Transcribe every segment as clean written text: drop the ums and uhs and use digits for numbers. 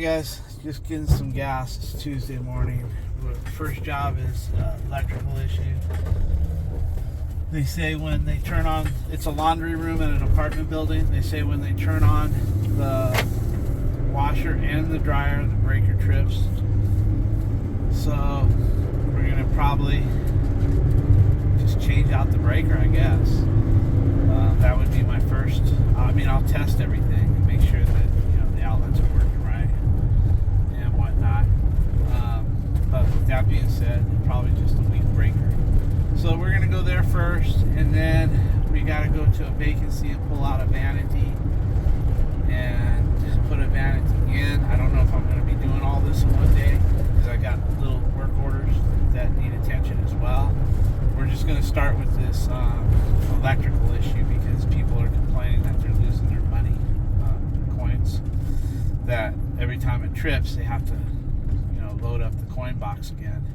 Alright guys, just getting some gas. It's Tuesday morning. First job is electrical issue. They say when they turn on, it's a laundry room in an apartment building. They say when they turn on the washer and the dryer, the breaker trips. So we're gonna probably just change out the breaker, I guess. That would be my first. I'll test everything and make sure that the outlets are working right and whatnot. But with that being said, probably just a weak breaker. So we're gonna go there first, and then we gotta go to a vacancy and pull out a Vanity and just put a Vanity in. I don't know if I'm gonna be doing all this in one day because I got little work orders that need attention as well. We're just gonna start with this electrical issue because people are complaining that they're losing their money, coins. That every time it trips, they have to, load up the coin box again,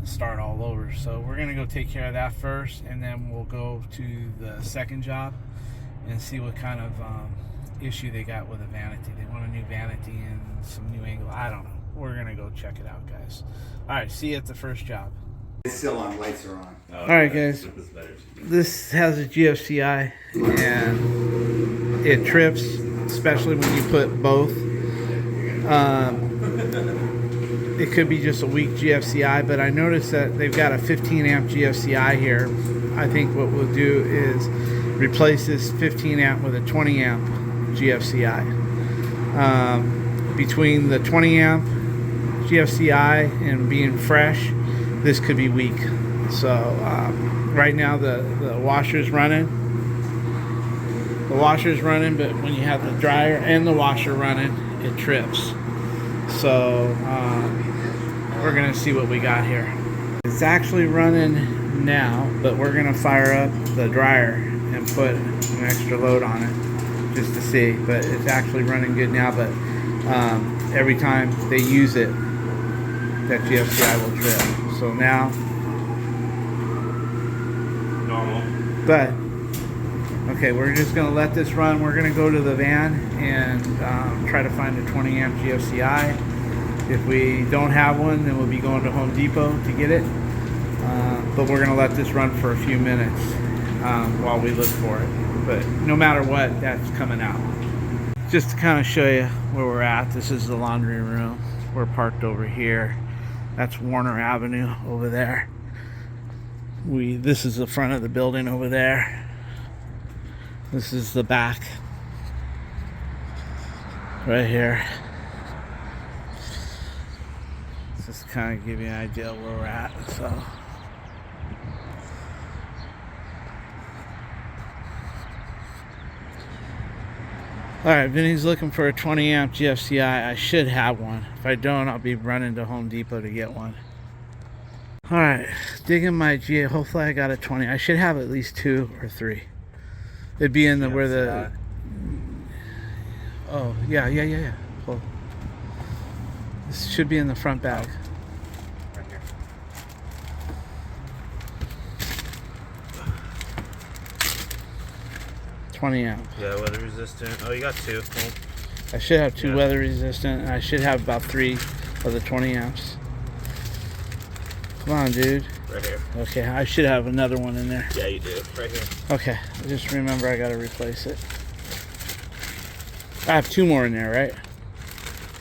start all over. So we're gonna go take care of that first, and then we'll go to the second job and see what kind of issue they got with a Vanity. They want a new Vanity and some new angle. I don't know. We're gonna go check it out, guys. All right, see you at the first job. It's still on, lights are on. All right, guys. This has a GFCI, and it trips, especially when you put both. It could be just a weak GFCI, but I noticed that they've got a 15 amp GFCI here. I think what we'll do is replace this 15 amp with a 20 amp GFCI. Between the 20 amp GFCI and being fresh, this could be weak. So right now the washer's running. The washer's running, but when you have the dryer and the washer running, it trips. So we're gonna see what we got here. It's actually running now, but we're gonna fire up the dryer and put an extra load on it just to see. But it's actually running good now, but every time they use it, that GFCI will trip. So now, normal. but okay, we're just gonna let this run. We're gonna go to the van and try to find a 20 amp GFCI. If we don't have one, then we'll be going to Home Depot to get it. But we're gonna let this run for a few minutes while we look for it. But no matter what, that's coming out. Just to kind of show you where we're at, this is the laundry room. We're parked over here. That's Warner Avenue over there. This is the front of the building over there. This is the back right here. Just kind of give you an idea of where we're at. So alright, Vinny's looking for a 20 amp GFCI. I should have one. If I don't, I'll be running to Home Depot to get one. Alright, digging my G. Hopefully I got a 20. I should have at least 2 or 3. It'd be in the where the. Oh yeah. Hold. This should be in the front bag. Right here. $20 amp. Yeah, weather resistant. Oh, you got 2. Well, I should have 2 weather resistant, and I should have about 3 of the 20 amps. Come on, dude. right here. Okay, I should have another one in there. Yeah, you do. Right here. Okay, just remember I gotta replace it. I have 2 more in there, right?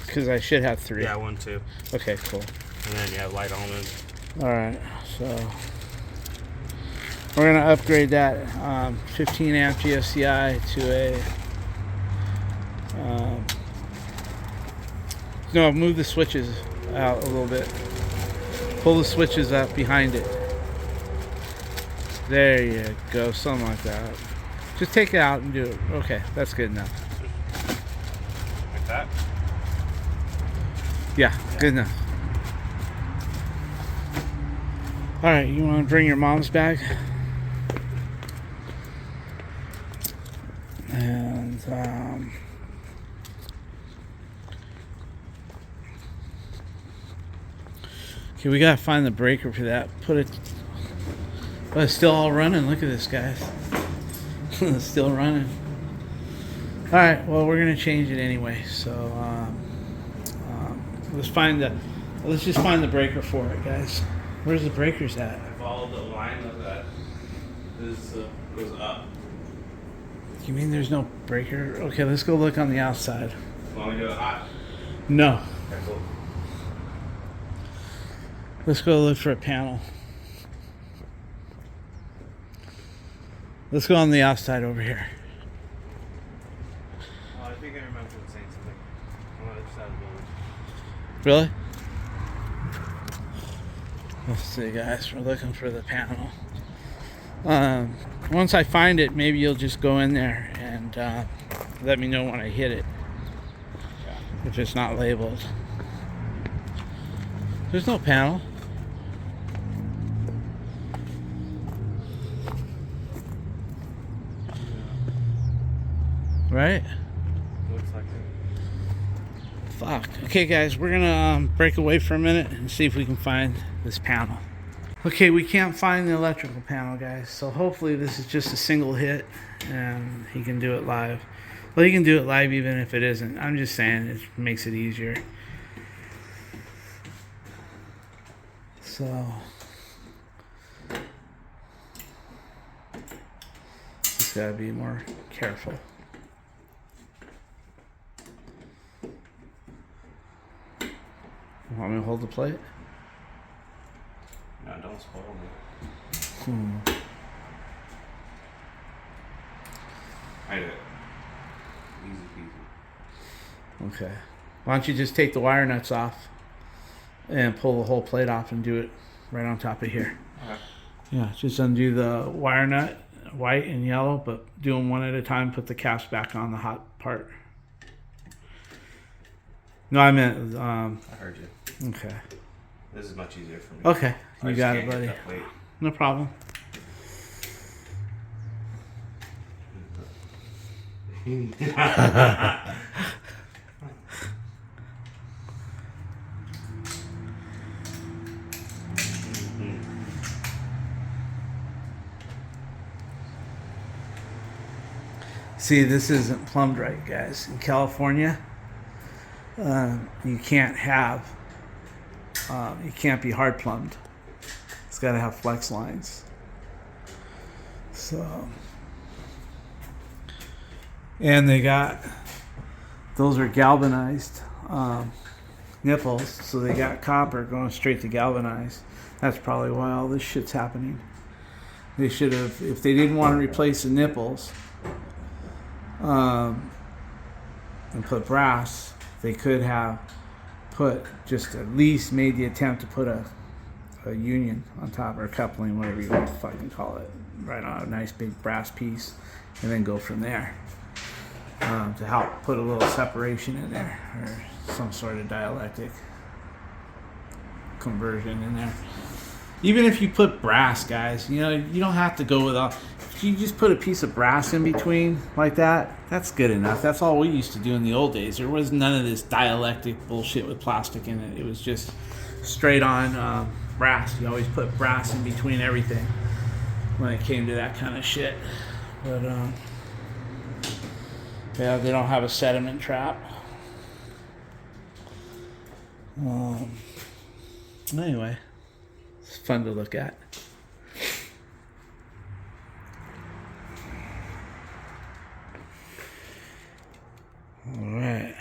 Because I should have 3. Yeah, 1, 2. Okay, cool. And then you have light almond. Alright, so we're gonna upgrade that 15 amp GFCI to a no, move the switches out a little bit. Pull the switches up behind it. There you go, something like that. Just take it out and do it. Okay, that's good enough. Like that? Yeah, good enough. Alright, you want to bring your mom's bag? And, okay, we gotta find the breaker for that. Put it. But it's still all running. Look at this, guys. It's still running. All right. Well, we're gonna change it anyway. So let's find the. Let's just find the breaker for it, guys. Where's the breakers at? I followed the line of that. This goes up. You mean there's no breaker? Okay, let's go look on the outside. Want me to do it hot? No. Okay, cool. Let's go look for a panel. Let's go on the outside over here. Oh, I think I remember saying something on the other side of the building. Really? Let's see, guys. We're looking for the panel. Once I find it, maybe you'll just go in there and let me know when I hit it. Yeah. If it's not labeled. There's no panel. Right? Looks like it. Fuck. Okay, guys, we're gonna break away for a minute and see if we can find this panel. Okay, we can't find the electrical panel, guys, so hopefully this is just a single hit and he can do it live. Well, he can do it live even if it isn't. I'm just saying it makes it easier. So just gotta be more careful. Want me to hold the plate? No, don't spoil me. I did it. Easy peasy. Okay. Why don't you just take the wire nuts off and pull the whole plate off and do it right on top of here. Okay. Yeah, just undo the wire nut, white and yellow, but do them one at a time. Put the caps back on the hot part. No, I meant, I heard you. okay. This is much easier for me. Okay, I you just got it, can't buddy. get that plate. No problem. See, this isn't plumbed right, guys. In California, you can't have, you can't be hard plumbed. It's got to have flex lines. So, and they got, those are galvanized nipples, so they got copper going straight to galvanized. That's probably why all this shit's happening. They should have, if they didn't want to replace the nipples, and put brass, they could have put, just at least made the attempt to put a union on top, or a coupling, whatever you want to fucking call it, right on a nice big brass piece, and then go from there, to help put a little separation in there, or some sort of dielectric conversion in there. Even if you put brass, guys, you know, you don't have to go with all. If you just put a piece of brass in between like that, that's good enough. That's all we used to do in the old days. There was none of this dielectric bullshit with plastic in it. It was just straight on brass. You always put brass in between everything when it came to that kind of shit. But yeah, they don't have a sediment trap. Anyway. It's fun to look at. All right.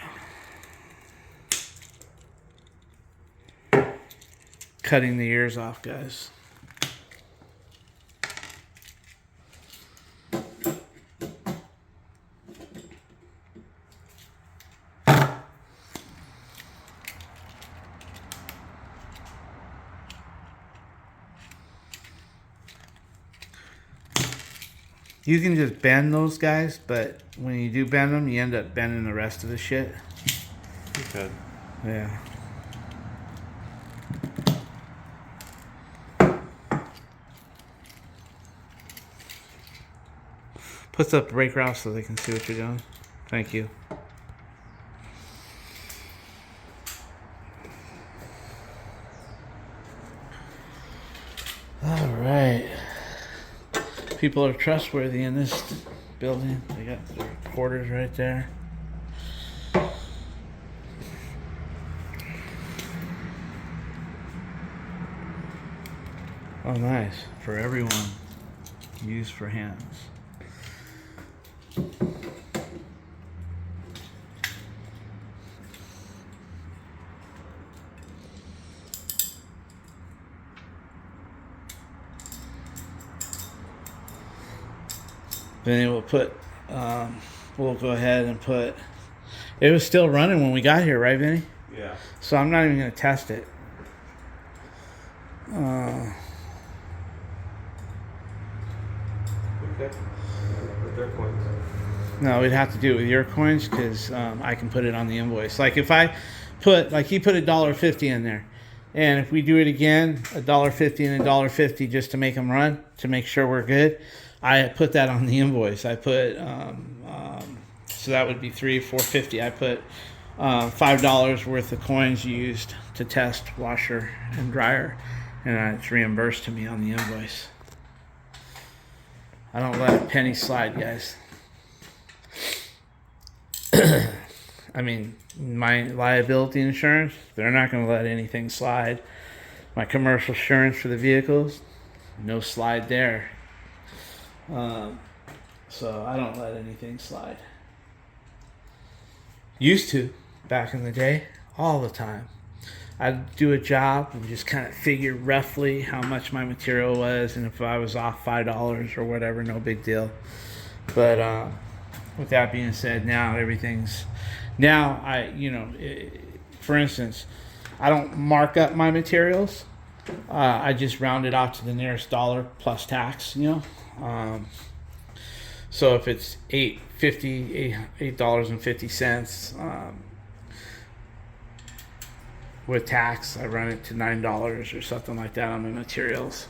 Cutting the ears off, guys. You can just bend those guys, but when you do bend them, you end up bending the rest of the shit. Good. Yeah. Put the breaker off so they can see what you're doing. Thank you. All right. People are trustworthy in this building. They got their quarters right there. Oh, nice. For everyone. Used for hands. Then we'll go ahead and put, it was still running when we got here, right, Vinny? Yeah. So I'm not even going to test it. Okay. With their coins. No, we'd have to do it with your coins because I can put it on the invoice. Like if I put, like he put $1.50 in there, and if we do it again, $1.50 and $1.50 just to make them run, to make sure we're good, I put that on the invoice. I put so that would be $4.50. I put $5 worth of coins used to test washer and dryer, and it's reimbursed to me on the invoice. I don't let a penny slide, guys. I mean, my liability insurance, they're not going to let anything slide. My commercial insurance for the vehicles, no slide there. So I don't let anything slide. Used to, back in the day, all the time. I'd do a job and just kind of figure roughly how much my material was, and if I was off $5 or whatever, no big deal. But with that being said, now for instance, I don't mark up my materials. I just round it out to the nearest dollar plus tax, so if it's $8.50, with tax, I run it to $9 or something like that on my materials.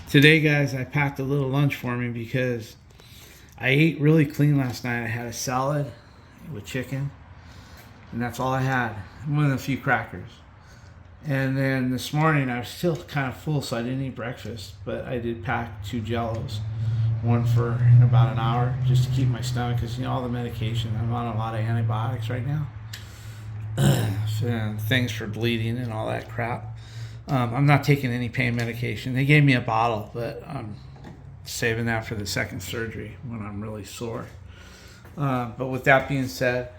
Today, guys, I packed a little lunch for me because I ate really clean last night. I had a salad with chicken, and that's all I had. With a few crackers. And then this morning, I was still kind of full, so I didn't eat breakfast. But I did pack 2 Jellos, one for in about an hour, just to keep my stomach, because all the medication. I'm on a lot of antibiotics right now. Things for bleeding and all that crap. I'm not taking any pain medication. They gave me a bottle, but I'm saving that for the second surgery when I'm really sore. But with that being said,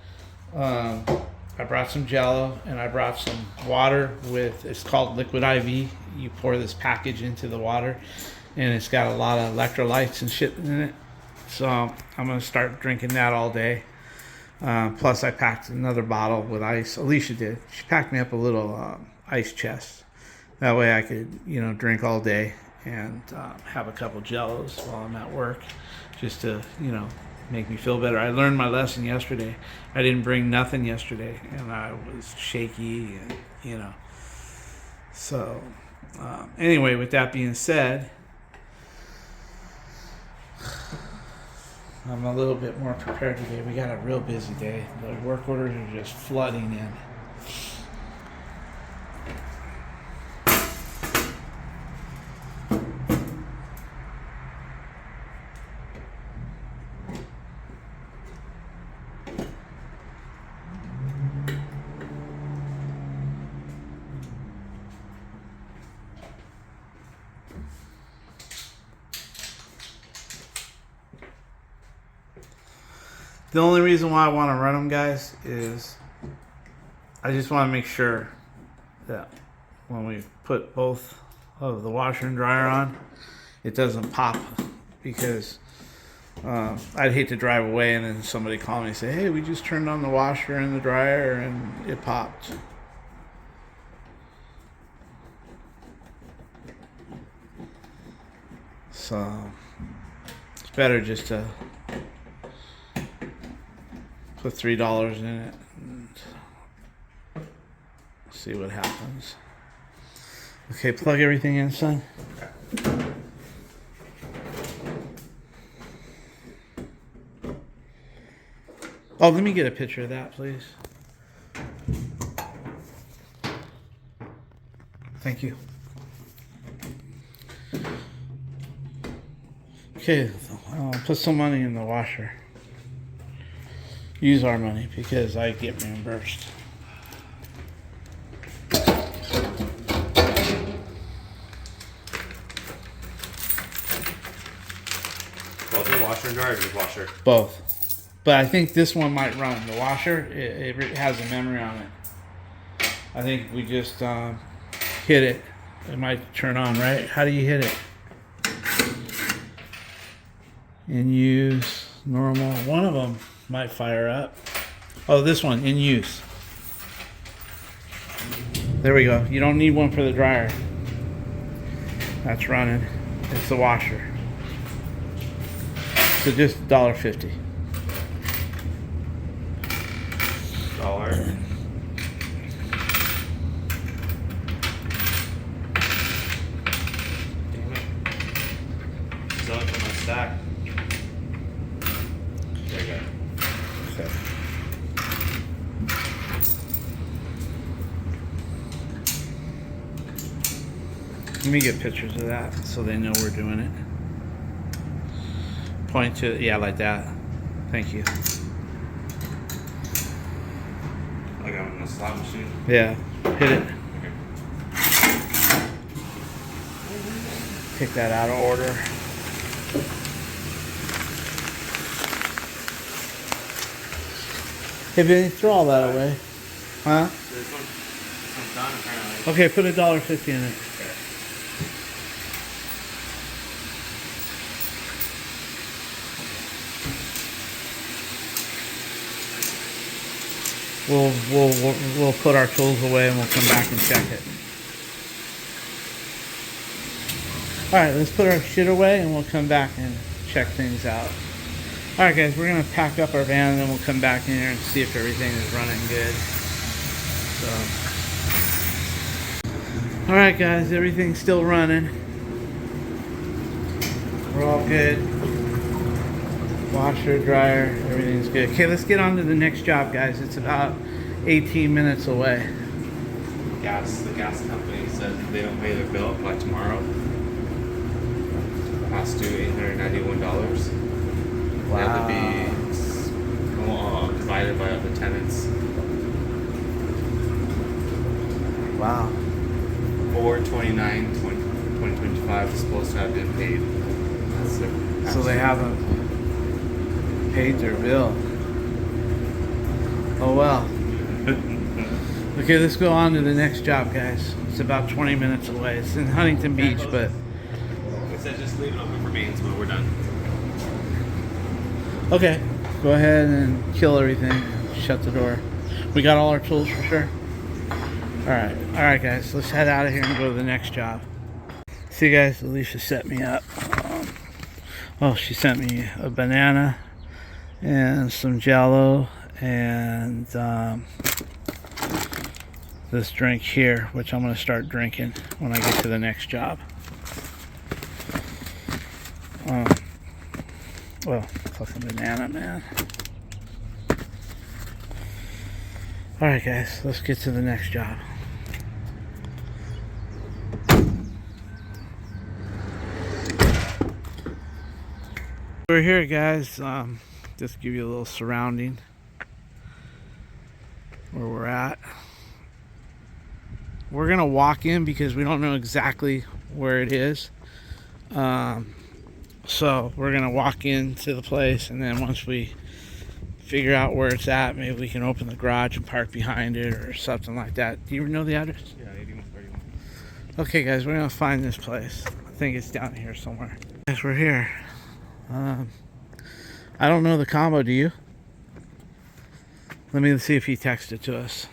I brought some Jello and I brought some water with, it's called Liquid IV. You pour this package into the water and it's got a lot of electrolytes and shit in it. So I'm going to start drinking that all day. Plus I packed another bottle with ice. Alicia did. She packed me up a little ice chest. That way I could, drink all day and have a couple Jellos while I'm at work, just to, make me feel better. I learned my lesson yesterday. I didn't bring nothing yesterday, and I was shaky, and So, anyway, with that being said, I'm a little bit more prepared today. We got a real busy day. The work orders are just flooding in. The only reason why I want to run them, guys, is I just want to make sure that when we put both of the washer and dryer on, it doesn't pop, because I'd hate to drive away and then somebody call me and say, hey, we just turned on the washer and the dryer and it popped. So it's better just to put $3 in it and see what happens. Okay, plug everything in, son. Oh, let me get a picture of that, please. Thank you. Okay, put some money in the washer. Use our money because I get reimbursed. Both the washer and dryer or just washer? Both. But I think this one might run. The washer, it has a memory on it. I think we just hit it. It might turn on, right? How do you hit it? In use, normal. One of them might fire up. Oh, this one, in use. There we go. You don't need one for the dryer. That's running. It's the washer. So just $1.50. Dollar. Damn it. Sell it from my stack. There you go. Okay. Let me get pictures of that so they know we're doing it. Point to it, yeah, like that. Thank you. Like I'm in a slot machine. Yeah, hit it. Okay. Take that out of order. Hey, Vinny, throw all that away. Huh? This one's done apparently. Okay, put $1.50 in it. Okay. We'll put our tools away and we'll come back and check it. All right, let's put our shit away and we'll come back and check things out. All right, guys, we're gonna pack up our van and then we'll come back in here and see if everything is running good. So, all right, guys, everything's still running. We're all good. Washer, dryer, everything's good. Okay, let's get on to the next job, guys. It's about 18 minutes away. The gas company said if they don't pay their bill by tomorrow, past due $891. Wow. They have to be divided by other tenants. Wow. 4/29/2025 is supposed to have been paid. That's their So they haven't paid their bill. Oh well. Okay, let's go on to the next job, guys. It's about 20 minutes away. It's in Huntington Beach, but It said just leave it open for maintenance when we're done. okay. Go ahead and kill everything. Shut the door. We got all our tools for sure. All right, guys. Let's head out of here and go to the next job. See, guys, Alicia set me up. Oh, she sent me a banana and some Jell-O and this drink here, which I'm going to start drinking when I get to the next job. Well, fucking banana, man. Alright, guys, let's get to the next job. We're here, guys. Just give you a little surrounding where we're at. We're gonna walk in because we don't know exactly where it is. So we're gonna walk into the place, and then once we figure out where it's at, maybe we can open the garage and park behind it or something like that. Do you know the address? Yeah, 8131. Okay, guys, we're gonna find this place. I think it's down here somewhere. Guys, we're here. I don't know the combo, do you? Let me see if he texted to us.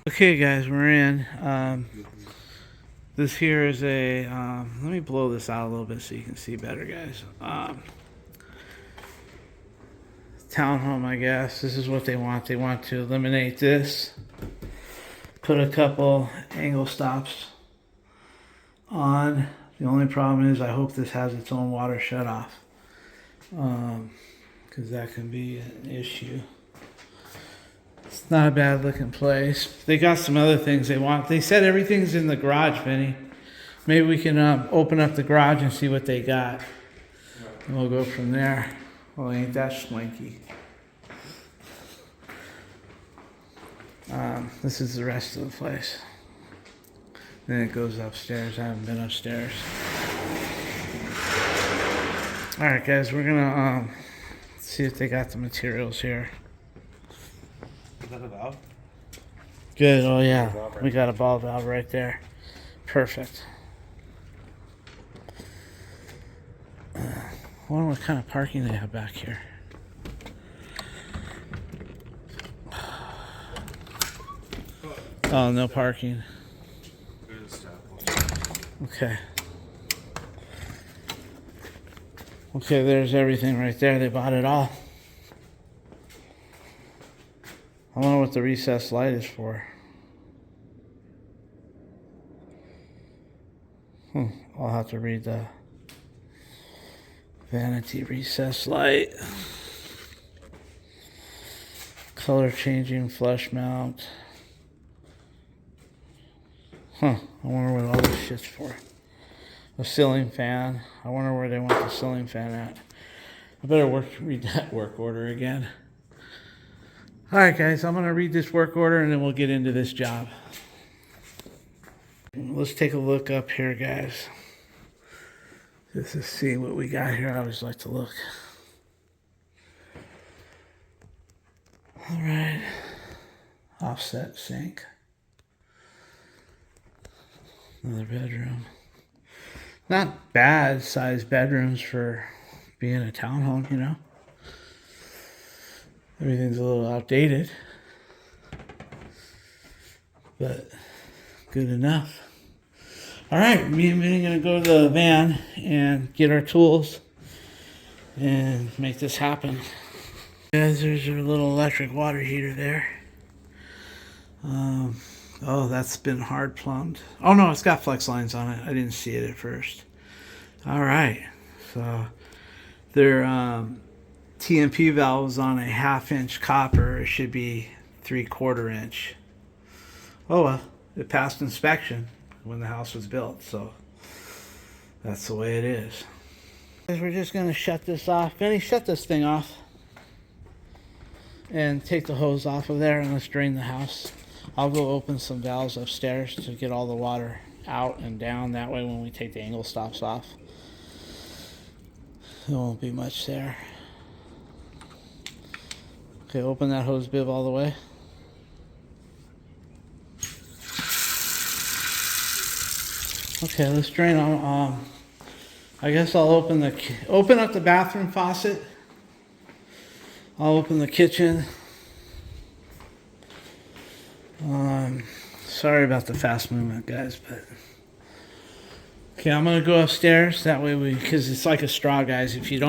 Okay, guys, we're in. This here is a, let me blow this out a little bit so you can see better, guys. Townhome, I guess. This is what they want. They want to eliminate this. Put a couple angle stops on. The only problem is I hope this has its own water shut off. Because that can be an issue. It's not a bad looking place. They got some other things they want. They said everything's in the garage, Vinny. Maybe we can open up the garage and see what they got. And we'll go from there. Well, ain't that swanky. This is the rest of the place. Then it goes upstairs. I haven't been upstairs. Alright guys, we're gonna see if they got the materials here. Is that a valve? Good, oh yeah. We got a ball valve right there. Perfect. I wonder what kind of parking they have back here. Oh, no parking. Okay. Okay, there's everything right there. They bought it all. I wonder what the recessed light is for. I'll have to read the Vanity recessed light. Color changing flush mount. I wonder what all this shit's for. A ceiling fan. I wonder where they want the ceiling fan at. I better read that work order again. Alright guys, I'm going to read this work order and then we'll get into this job. Let's take a look up here, guys. Just to see what we got here. I always like to look. Alright. Offset sink. Another bedroom. Not bad sized bedrooms for being a townhome, you know. Everything's a little outdated, but good enough. All right, me and Vinny are gonna go to the van and get our tools and make this happen. Guys, there's your little electric water heater there. Oh, that's been hard plumbed. Oh no, it's got flex lines on it. I didn't see it at first. All right, so their TMP valves on a 1/2 inch copper. It should be 3/4 inch. Oh well, it passed inspection when the house was built, so that's the way it is. We're just gonna shut this off. Vinny, shut this thing off and take the hose off of there and let's drain the house. I'll go open some valves upstairs to get all the water out and down. That way when we take the angle stops off, there won't be much there. Okay, open that hose bib all the way. Okay, let's drain on. I guess I'll open up the bathroom faucet. I'll open the kitchen. Sorry about the fast movement, guys, but okay, I'm gonna go upstairs. That way because it's like a straw, guys. If you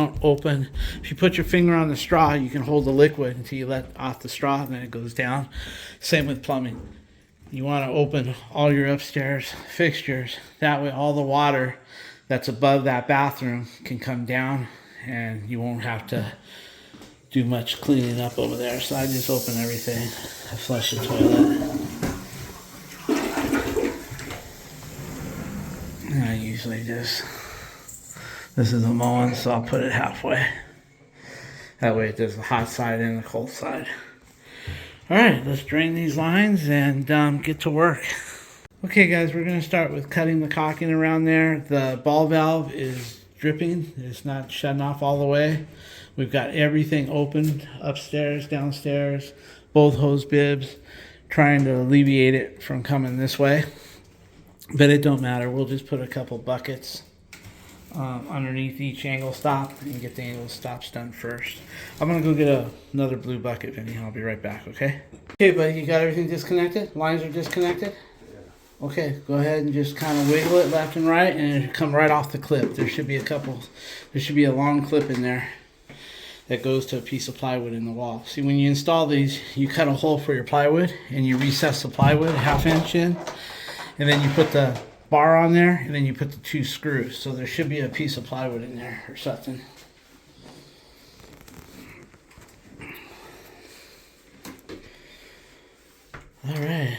put your finger on the straw, you can hold the liquid until you let off the straw, and then it goes down. Same with plumbing. You want to open all your upstairs fixtures. That way, all the water that's above that bathroom can come down, and you won't have to do much cleaning up over there. So I just open everything. I flush the toilet. And I usually this is a mowing, so I'll put it halfway. That way it does the hot side and the cold side. All right, let's drain these lines and get to work. Okay guys, we're gonna start with cutting the caulking around there. The ball valve is dripping. It's not shutting off all the way. We've got everything open upstairs, downstairs, both hose bibs, trying to alleviate it from coming this way. But it don't matter. We'll just put a couple buckets underneath each angle stop and get the angle stops done first. I'm gonna go get another blue bucket, Vinny. I'll be right back, okay? Okay, buddy, you got everything disconnected? Lines are disconnected? Okay, go ahead and just kind of wiggle it left and right, and it'll come right off the clip. There should be a long clip in there that goes to a piece of plywood in the wall. See, when you install these, you cut a hole for your plywood, and you recess the plywood a 1/2 inch in, and then you put the bar on there, and then you put the 2 screws. So there should be a piece of plywood in there or something. All right.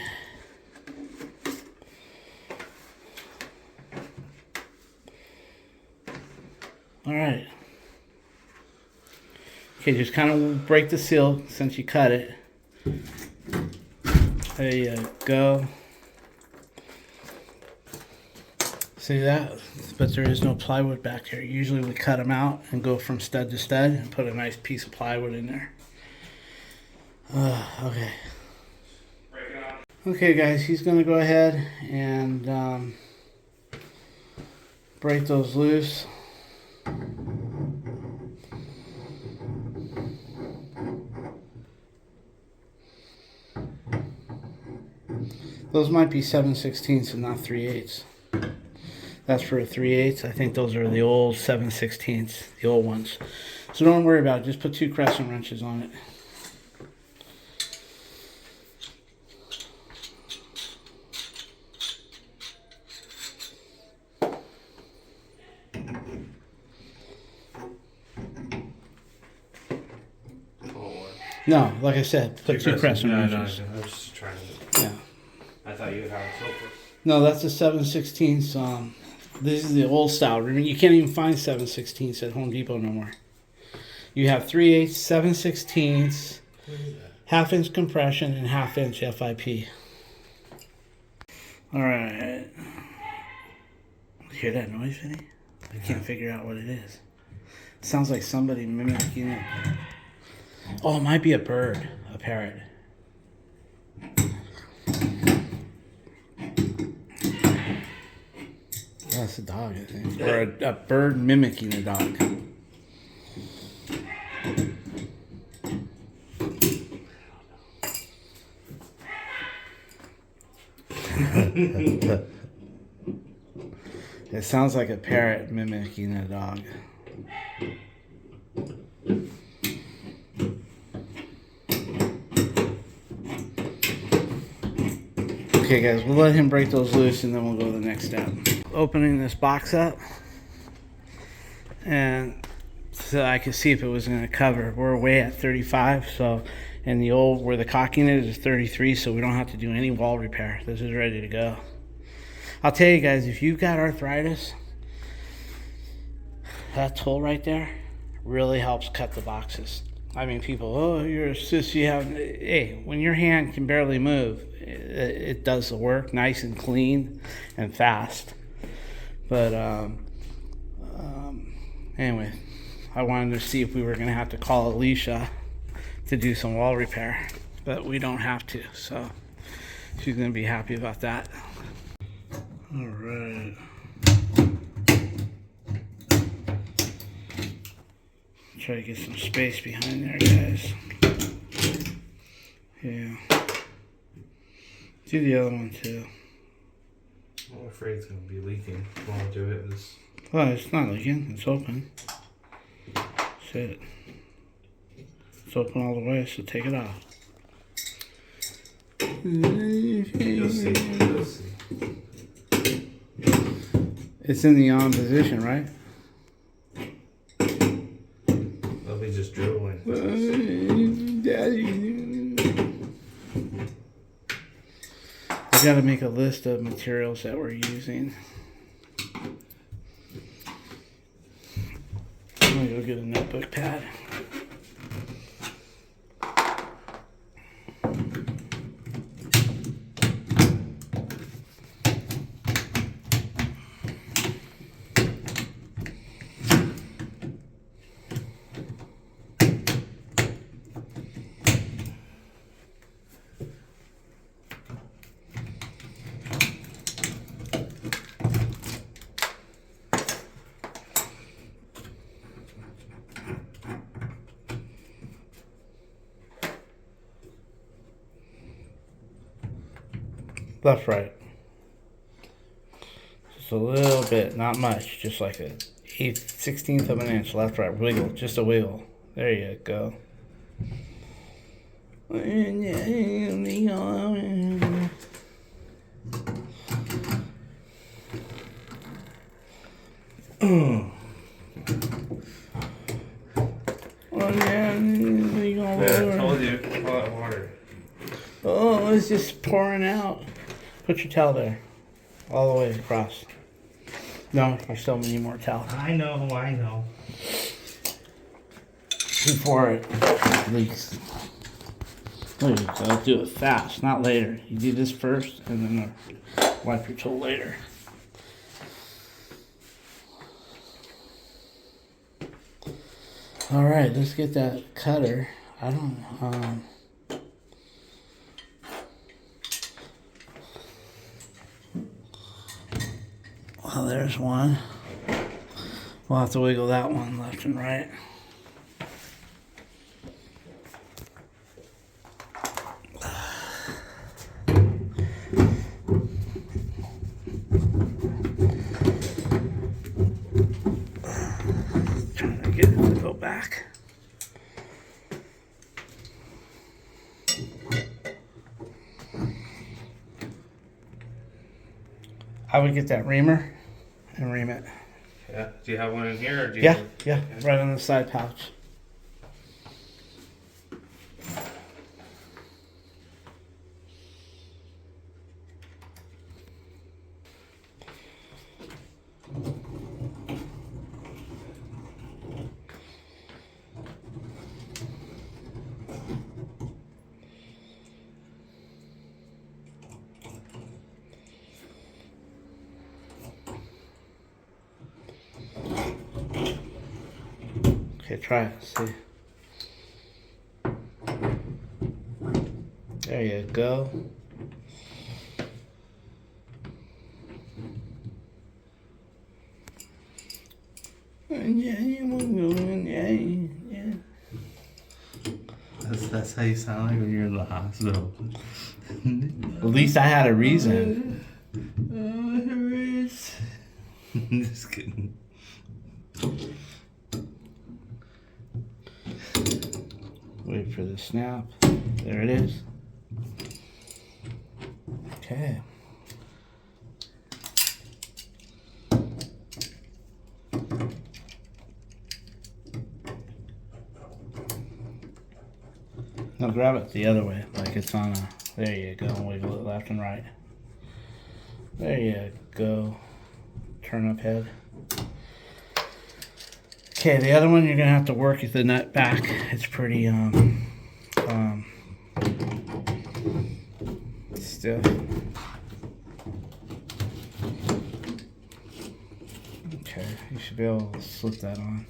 All right. Okay, just kind of break the seal since you cut it. There you go. See that? But there is no plywood back here. Usually we cut them out and go from stud to stud and put a nice piece of plywood in there. Okay. Okay guys, he's going to go ahead and break those loose. Those might be 7/16 and not 3/8. That's for a 3/8. I think those are the old 7/16, the old ones. So don't worry about it. Just put 2 crescent wrenches on it. No, like I said, put 2 crescent wrenches. No, I was just trying to. Yeah. I thought you would have a filter. No, that's a 7/16. This is the old style. Remember, you can't even find 7/16 at Home Depot no more. You have 3/8, 7/16, 1/2 inch compression, and 1/2 inch FIP. All right. Hear that noise, Vinny? I can't figure out what it is. It sounds like somebody mimicking it. Oh, it might be a bird, a parrot. That's a dog, I think. Or a bird mimicking a dog. It sounds like a parrot mimicking a dog. Okay guys, we'll let him break those loose and then we'll go to the next step. Opening this box up, and so I could see if it was going to cover. We're away at 35, so, and the old, where the caulking is 33, so we don't have to do any wall repair. This is ready to go. I'll tell you guys, if you've got arthritis, that tool right there really helps cut the boxes. I mean, people, oh, you're a sissy. Hey, when your hand can barely move, it does the work nice and clean and fast. But anyway, I wanted to see if we were going to have to call Alicia to do some wall repair, but we don't have to, so she's going to be happy about that. All right. Try to get some space behind there, guys. Yeah. Do the other one too. I'm afraid it's going to be leaking while I do it. Well, it's not leaking. It's open. That's it. It's open all the way, so take it off. You'll see. You'll see. It's in the on position, right? They'll be just drooling. I gotta make a list of materials that we're using. I'm gonna go get a notebook pad. Left, right. Just a little bit, not much, just like a 1/16 of an inch, left, right, wiggle, just a wiggle. There you go. I told you, all that water. Oh, it's just pouring out. Put your towel there, all the way across. No, you still need more towel. I know. Before it leaks. There you go. Do it fast, not later. You do this first, and then wipe your tool later. All right, let's get that cutter. I don't. Well, there's one. We'll have to wiggle that one left and right. Trying to get it to go back. I would get that reamer and ream it. Yeah. Do you have one in here, or do you? Yeah, yeah, right on the side pouch. Okay, try it. See. There you go. That's how you sound like when you're in the hospital. At least I had a reason. Oh, it hurts. Just kidding. Wait for the snap. There it is. Okay. Now grab it the other way, like it's on a. There you go. Wiggle it left and right. There you go. Turn up head. Okay, the other one you're gonna have to work the nut back. It's pretty stiff. Okay, you should be able to slip that on.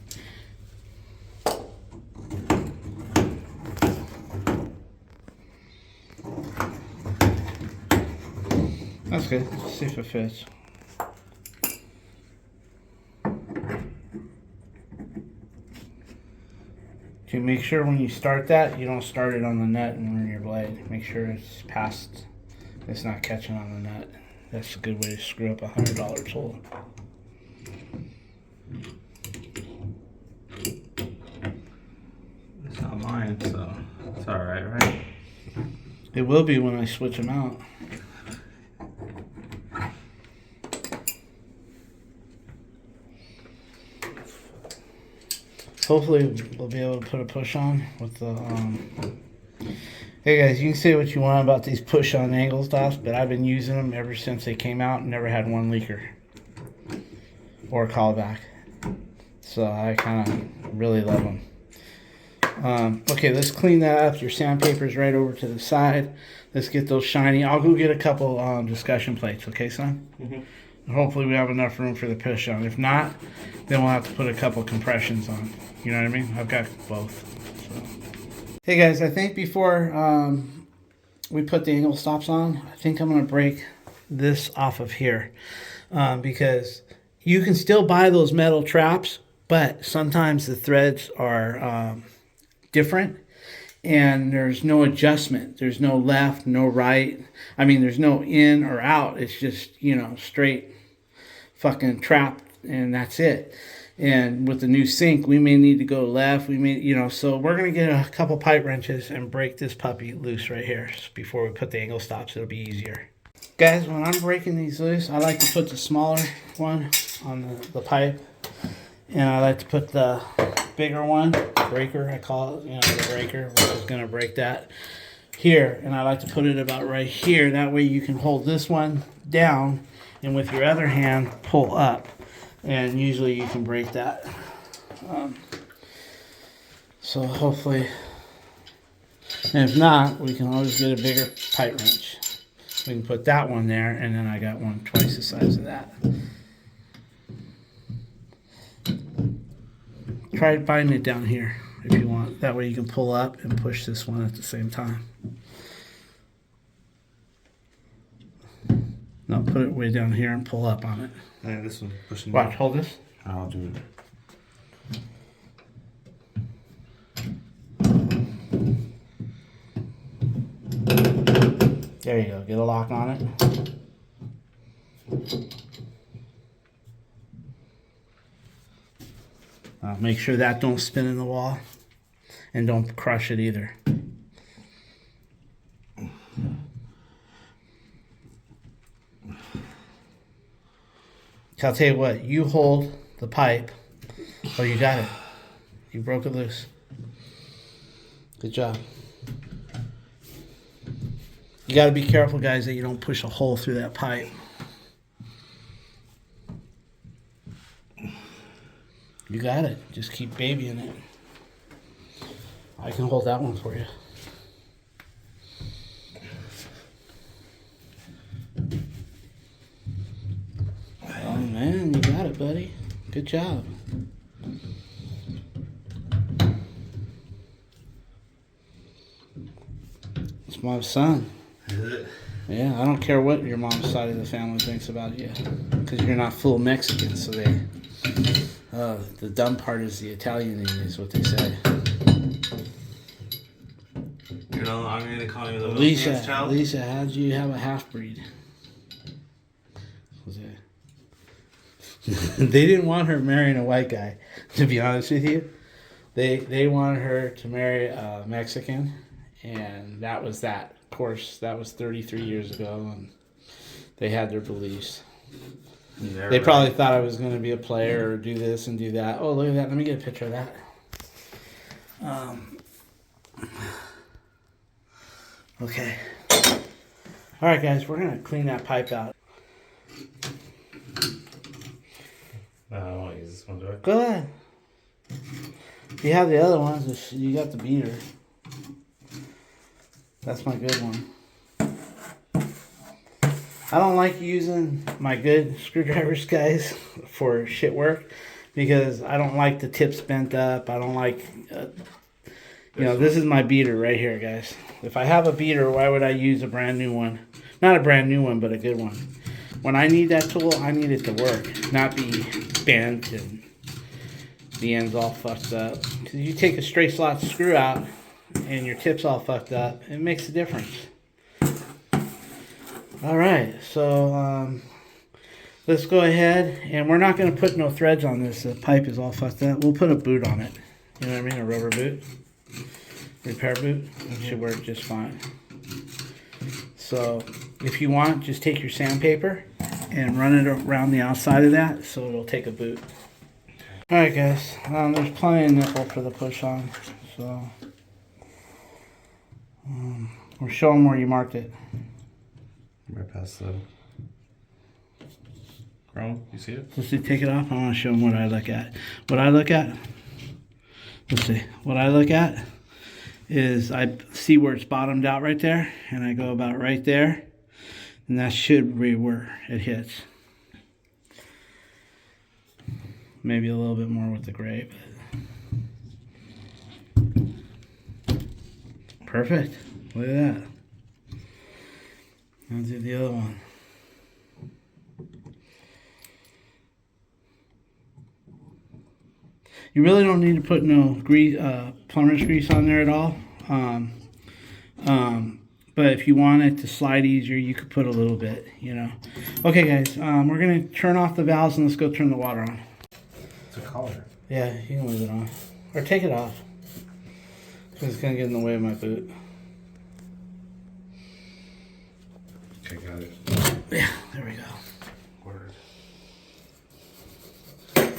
That's good. See if it fits. Okay, make sure when you start that, you don't start it on the nut and ruin your blade. Make sure it's past, it's not catching on the nut. That's a good way to screw up a $100 tool. It's not mine, so it's alright, right? It will be when I switch them out. Hopefully we'll be able to put a push on with the Hey guys, you can say what you want about these push on angle stops, but I've been using them ever since they came out and never had one leaker or callback. So I kind of really love them. Okay, let's clean that up. Your sandpaper's right over to the side. Let's get those shiny. I'll go get a couple discussion plates, okay, son? Mm-hmm. Hopefully we have enough room for the push on. If not, then we'll have to put a couple compressions on. You know what I mean? I've got both. So. Hey guys, I think before we put the angle stops on, I think I'm going to break this off of here because you can still buy those metal traps, but sometimes the threads are different and there's no adjustment. There's no left, no right. I mean, there's no in or out. It's just, you know, straight fucking trapped, and that's it. And with the new sink, we may need to go left. We may, so we're going to get a couple pipe wrenches and break this puppy loose right here before we put the angle stops. It'll be easier. Guys, when I'm breaking these loose, I like to put the smaller one on the pipe. And I like to put the bigger one, breaker, I call it, the breaker, which is going to break that here. And I like to put it about right here. That way you can hold this one down and with your other hand pull up. And usually you can break that. So hopefully, and if not, we can always get a bigger pipe wrench. We can put that one there, and then I got one twice the size of that. Try finding it down here if you want. That way you can pull up and push this one at the same time. No, put it way down here and pull up on it. Yeah, this one pushing. Watch, hold this. I'll do it. There you go. Get a lock on it. Make sure that don't spin in the wall, and don't crush it either. I'll tell you what, you hold the pipe. Oh, you got it. You broke it loose. Good job. You got to be careful, guys, that you don't push a hole through that pipe. You got it. Just keep babying it. I can hold that one for you. Oh, man, you got it, buddy. Good job. It's my son. Is it? Yeah, I don't care what your mom's side of the family thinks about you, because you're not full Mexican, so they... the dumb part is the Italian in you, is what they say. I'm going to call you the Lisa, child. Lisa, how'd you have a half-breed? They didn't want her marrying a white guy, to be honest with you. They wanted her to marry a Mexican, and that was that. Of course, that was 33 years ago, and they had their beliefs. They probably thought I was going to be a player or do this and do that. Oh, look at that. Let me get a picture of that. Okay. All right, guys, we're going to clean that pipe out. No, I won't use this one, do I? Go ahead. If you have the other ones, you got the beater. That's my good one. I don't like using my good screwdrivers, guys, for shit work, because I don't like the tips bent up. I don't like, this is my beater right here, guys. If I have a beater, why would I use a brand new one? Not a brand new one, but a good one. When I need that tool, I need it to work, not be bent and the end's all fucked up. Because you take a straight slot screw out and your tip's all fucked up, it makes a difference. All right, so let's go ahead, and we're not going to put no threads on this. The pipe is all fucked up. We'll put a boot on it. You know what I mean? A rubber boot, repair boot. It should work just fine. So if you want, just take your sandpaper and run it around the outside of that, so it'll take a boot. All right, guys. There's plenty of nipple for the push on, so we're showing where you marked it. Right past the chrome. You see it? Let's see, take it off. I want to show them what I look at. What I look at, let's see. What I look at is I see where it's bottomed out right there, and I go about right there, and that should be where it hits. Maybe a little bit more with the gray, but perfect. Look at that. I'll do the other one. You really don't need to put no grease, plumber's grease on there at all. But if you want it to slide easier, you could put a little bit, you know. Okay, guys, we're going to turn off the valves and let's go turn the water on. It's a color. Yeah, you can leave it on. Or take it off. Because it's going to get in the way of my boot. Okay, got it. Yeah, there we go. Word.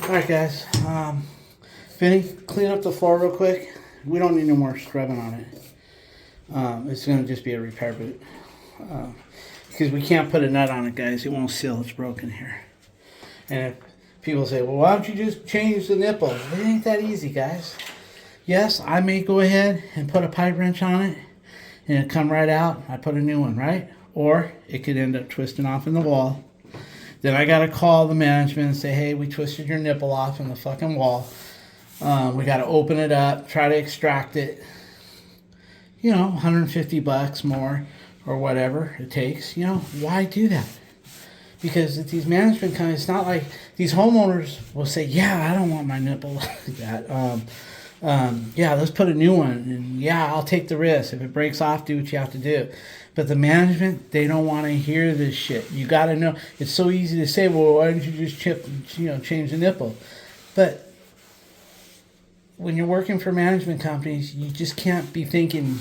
Alright, guys. Vinny, clean up the floor real quick. We don't need no more scrubbing on it. It's going to just be a repair boot. Because we can't put a nut on it, guys. It won't seal. It's broken here. And if people say, well, why don't you just change the nipple? It ain't that easy, guys. Yes, I may go ahead and put a pipe wrench on it and it come right out. I put a new one, right? Or it could end up twisting off in the wall. Then I got to call the management and say, hey, we twisted your nipple off in the fucking wall. We got to open it up, try to extract it. You know, $150 more or whatever it takes. You know, why do that? Because at these management companies, it's not like these homeowners will say, yeah, I don't want my nipple like that. Yeah, let's put a new one. And yeah, I'll take the risk. If it breaks off, do what you have to do. But the management, they don't want to hear this shit. You got to know. It's so easy to say, well, why don't you just change the nipple? But when you're working for management companies, you just can't be thinking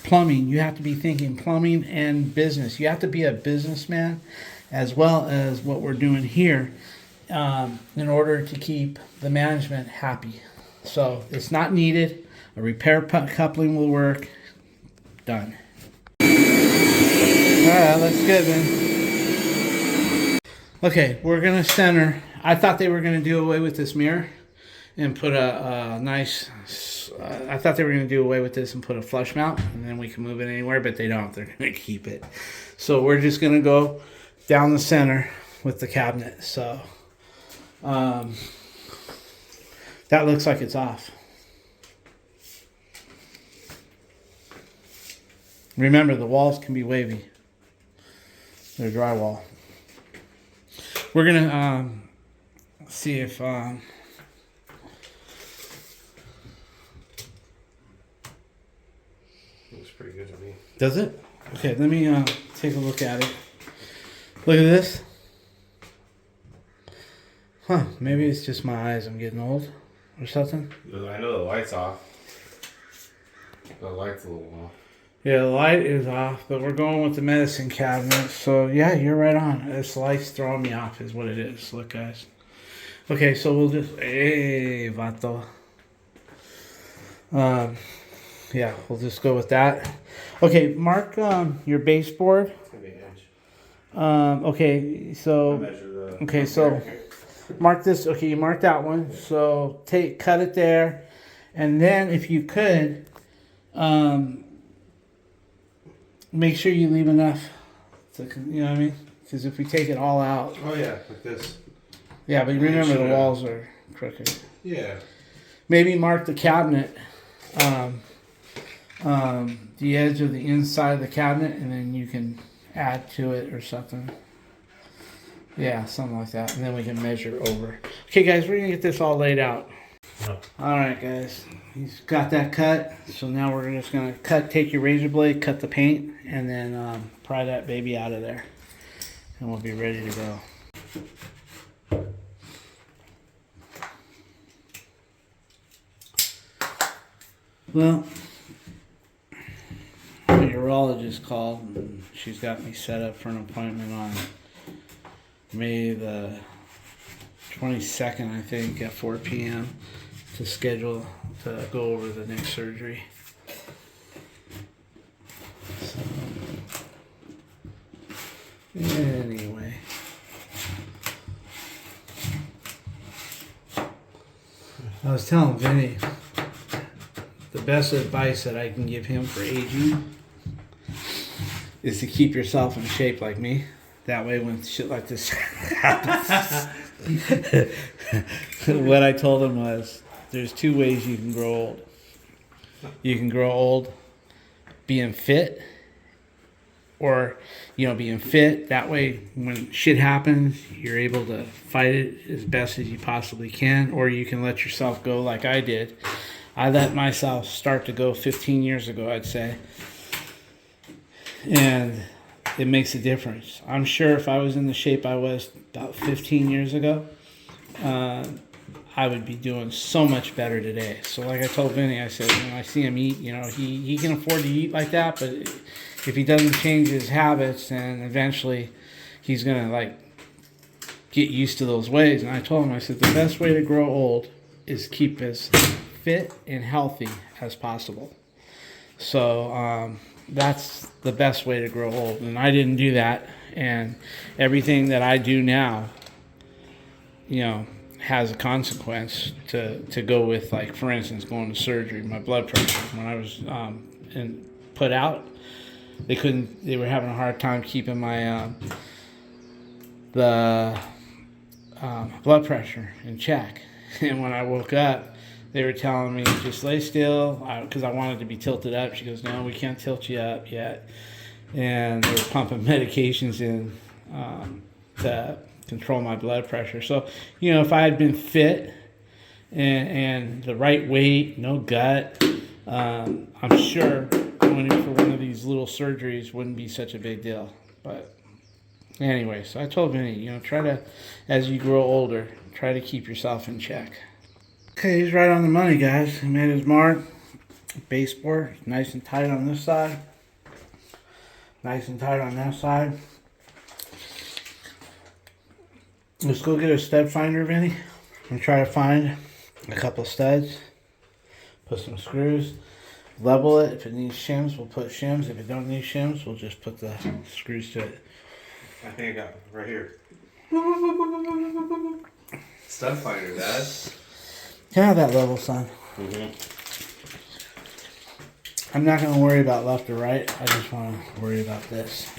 plumbing. You have to be thinking plumbing and business. You have to be a businessman as well as what we're doing here in order to keep the management happy. So it's not needed. A repair coupling will work. Done. Alright, that's good, man. Okay, we're going to center. I thought they were going to do away with this mirror and put a nice... I thought they were going to do away with this and put a flush mount, and then we can move it anywhere, but they don't. They're going to keep it. So we're just going to go down the center with the cabinet. So that looks like it's off. Remember, the walls can be wavy. They're drywall. We're going to see if... Looks pretty good to me. Does it? Okay, let me take a look at it. Look at this. Huh, maybe it's just my eyes. I'm getting old or something. I know the light's off. The light's a little off. Yeah, the light is off, but we're going with the medicine cabinet. So, yeah, you're right on. This light's throwing me off is what it is. Look, guys. Okay, so we'll just... Hey, vato. Yeah, we'll just go with that. Okay, mark your baseboard. It's going to be an inch. Okay, so... Okay, so... Mark this. Okay, you mark that one. So, cut it there. And then, if you could... make sure you leave enough to, you know what I mean? Because if we take it all out... Oh, yeah, like this. Yeah, but remember the walls are crooked. Yeah. Maybe mark the cabinet, the edge of the inside of the cabinet, and then you can add to it or something. Yeah, something like that. And then we can measure over. Okay, guys, we're going to get this all laid out. Oh. All right, guys. He's got that cut. So now we're just going to take your razor blade, cut the paint, and then pry that baby out of there. And we'll be ready to go. Well, the urologist called, and she's got me set up for an appointment on May the 22nd, I think, at 4 p.m. to schedule to go over the next surgery. So, anyway. I was telling Vinny, the best advice that I can give him for aging is to keep yourself in shape like me. That way when shit like this happens. What I told him was, there's two ways you can grow old. You can grow old being fit, or, being fit. That way when shit happens, you're able to fight it as best as you possibly can, or you can let yourself go like I did. I let myself start to go 15 years ago, I'd say. And it makes a difference. I'm sure if I was in the shape I was about 15 years ago, I would be doing so much better today. So like I told Vinny, I said, when I see him eat, you know, he can afford to eat like that, but if he doesn't change his habits, then eventually he's going to like get used to those ways. And I told him, I said, the best way to grow old is keep as fit and healthy as possible. So that's the best way to grow old. And I didn't do that. And everything that I do now, you know, has a consequence to go with, like, for instance, going to surgery. My blood pressure, when I was put out, they were having a hard time keeping my blood pressure in check. And when I woke up, they were telling me, just lay still, because I wanted to be tilted up. She goes, no, we can't tilt you up yet. And they were pumping medications in to control my blood pressure. So, you know, if I had been fit and the right weight, no gut, I'm sure going in for one of these little surgeries wouldn't be such a big deal. But anyway, so I told Vinny, you know, try to, as you grow older, try to keep yourself in check. Okay, he's right on the money, guys. He made his mark. Baseboard, nice and tight on this side. Nice and tight on that side. Let's go get a stud finder, Vinny, and try to find a couple studs. Put some screws. Level it. If it needs shims, we'll put shims. If it don't need shims, we'll just put the screws to it. I think I got it right here. Stud finder, Dad. Can I have that level, son? Mm-hmm. I'm not going to worry about left or right. I just want to worry about this.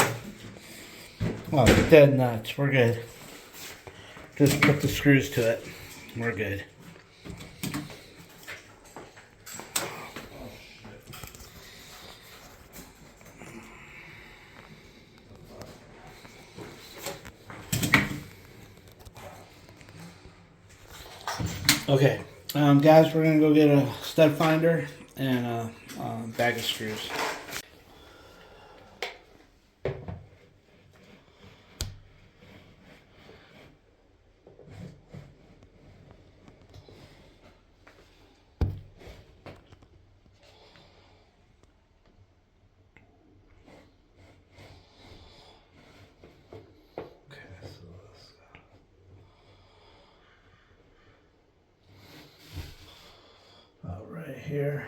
Oh, dead nuts. We're good. Just put the screws to it. We're good. Okay, guys, we're going to go get a stud finder and a bag of screws. Right here.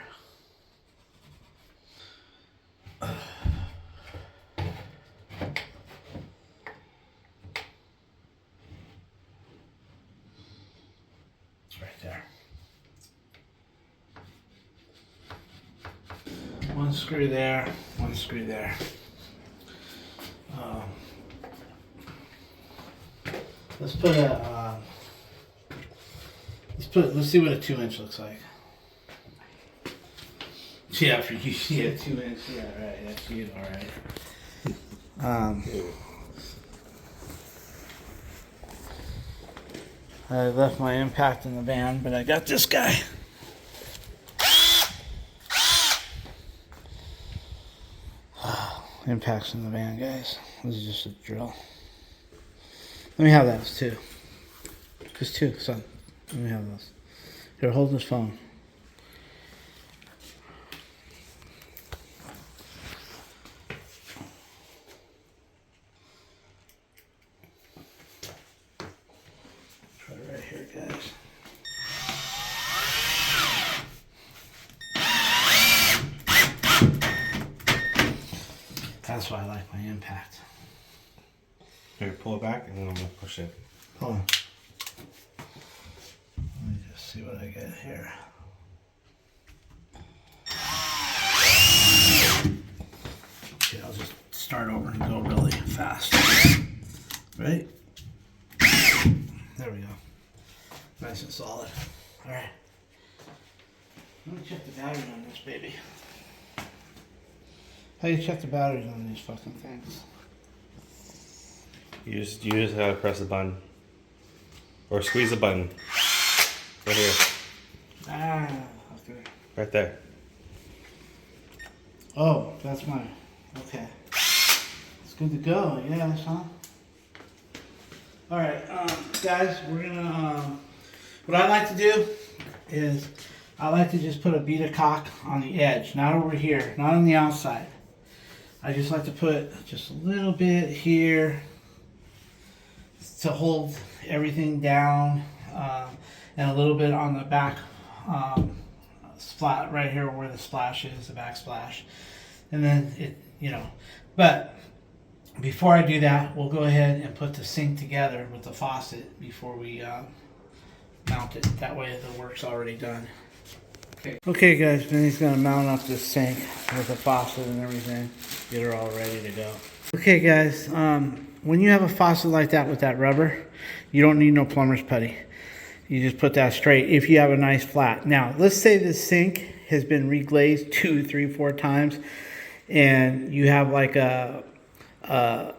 It's right there. One screw there, one screw there. Let's put a let's see what a 2-inch looks like. Yeah, for you, yeah, 2 inch, yeah, right, that's you, alright. I left my impact in the van, but I got this guy. Impact's in the van, guys. This is just a drill. Let me have those too. Just two, son. Let me have those. Here, hold this phone. Try it right here, guys. That's why I like my impact. Here, pull it back and then I'm gonna push it. Hold on. Let me just see what I get here. Okay, I'll just start over and go really fast. Right? There we go. Nice and solid. Alright. Let me check the batteries on this baby. How do you check the batteries on these fucking things? You just gotta press the button. Or squeeze the button. Right here. Ah, okay. Right there. Oh, that's mine. Okay. Good to go, yes, huh? Alright, guys, we're gonna, what I like to do is, I like to just put a bead of caulk on the edge, not over here, not on the outside. I just like to put just a little bit here to hold everything down, and a little bit on the back splat right here where the splash is, the backsplash. And then it, but before I do that, we'll go ahead and put the sink together with the faucet before we mount it. That way the work's already done. Okay guys, Vinny's gonna mount up this sink with the faucet and everything. Get her all ready to go. Okay guys, when you have a faucet like that with that rubber, you don't need no plumber's putty. You just put that straight if you have a nice flat. Now, let's say this sink has been reglazed 2, 3, 4 times, and you have like a,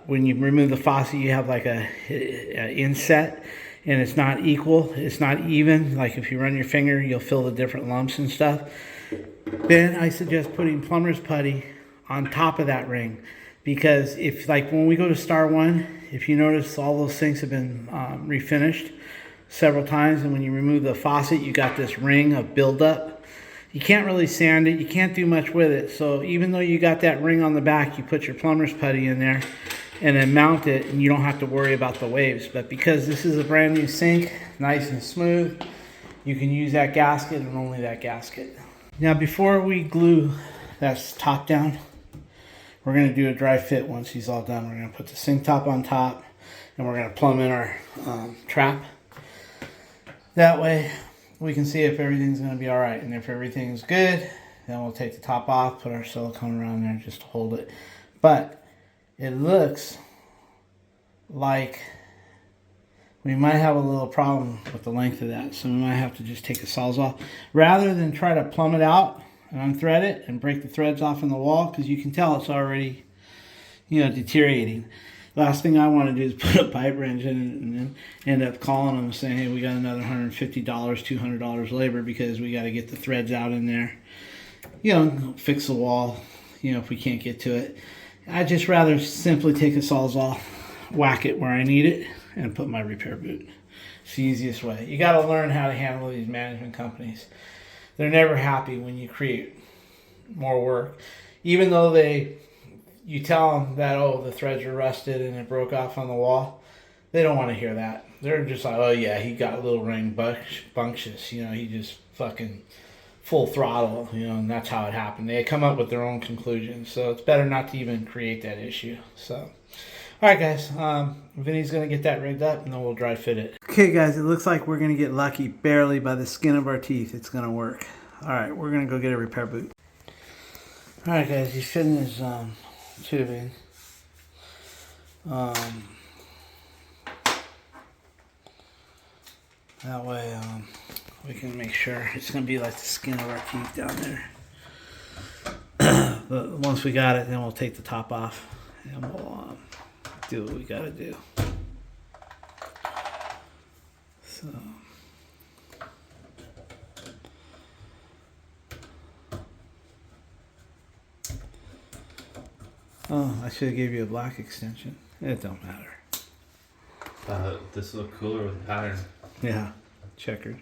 when you remove the faucet, you have like a inset, and it's not equal, it's not even. Like if you run your finger, you'll feel the different lumps and stuff. Then I suggest putting plumber's putty on top of that ring. Because if, like when we go to Star One, if you notice all those sinks have been refinished several times, and when you remove the faucet, you got this ring of buildup. You can't really sand it, you can't do much with it. So even though you got that ring on the back, you put your plumber's putty in there and then mount it, and you don't have to worry about the waves. But because this is a brand new sink, nice and smooth, you can use that gasket and only that gasket. Now before we glue that top down, we're going to do a dry fit once he's all done. We're going to put the sink top on top, and we're going to plumb in our trap. That way we can see if everything's going to be all right. And if everything's good, then we'll take the top off, put our silicone around there just to hold it. But it looks like we might have a little problem with the length of that. So we might have to just take the Sawzall. Rather than try to plumb it out and unthread it and break the threads off in the wall, because you can tell it's already, deteriorating. Last thing I want to do is put a pipe wrench in it and then end up calling them and saying, hey, we got another $150, $200 labor because we got to get the threads out in there. Fix the wall, if we can't get to it. I'd just rather simply take a Sawzall, whack it where I need it, and put my repair boot. It's the easiest way. You got to learn how to handle these management companies. They're never happy when you create more work. Even though you tell them that, oh, the threads are rusted and it broke off on the wall, they don't want to hear that. They're just like, oh yeah, he got a little ring bunctious, he just fucking full throttle, and that's how it happened. They come up with their own conclusions, so it's better not to even create that issue. So, all right, guys, Vinny's gonna get that rigged up, and then we'll dry fit it. Okay, guys, it looks like we're gonna get lucky barely by the skin of our teeth. It's gonna work. All right, we're gonna go get a repair boot. All right, guys, he's fitting his tubing. That way we can make sure it's going to be like the skin of our teeth down there. But once we got it, then we'll take the top off and we'll do what we got to do. So I should have gave you a black extension. It don't matter. This look cooler with the pattern. Yeah, checkered.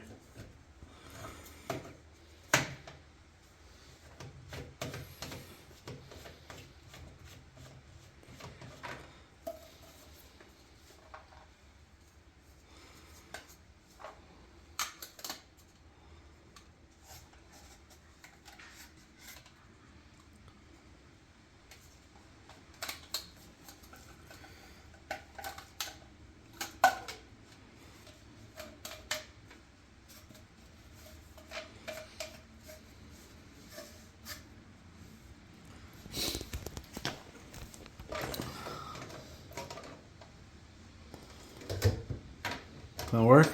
Gonna work?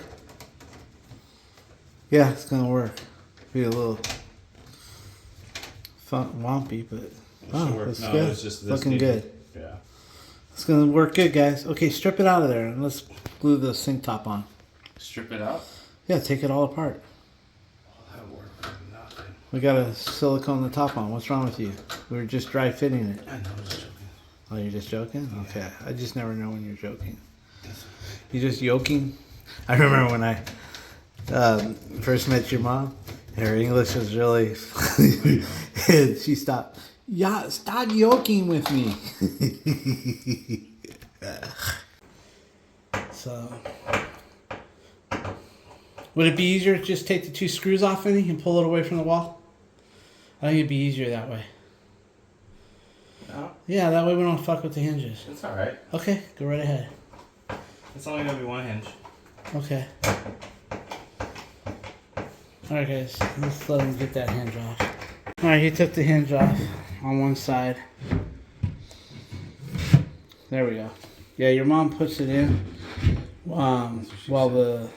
Yeah, it's gonna work. Be a little wompy, but it's no, good. it's just this looking good. Yeah. It's gonna work good, guys. Okay, strip it out of there and let's glue the sink top on. Strip it out? Yeah, take it all apart. Oh, that'll work for nothing. We got to silicone the top on. What's wrong with you? We were just dry fitting it. I know, I was joking. Oh, you're just joking? Okay. I just never know when you're joking. You just yoking? I remember when I first met your mom, her English was really and she stopped. Yeah, stop yoking with me. So, would it be easier to just take the 2 screws off any and pull it away from the wall? I think it'd be easier that way. No, Yeah, that way we don't fuck with the hinges. it's alright. Okay, go right ahead. It's only gonna be 1 hinge. Okay. Alright guys, let's let him get that hinge off. Alright, he took the hinge off on one side. There we go. Yeah, your mom puts it in while the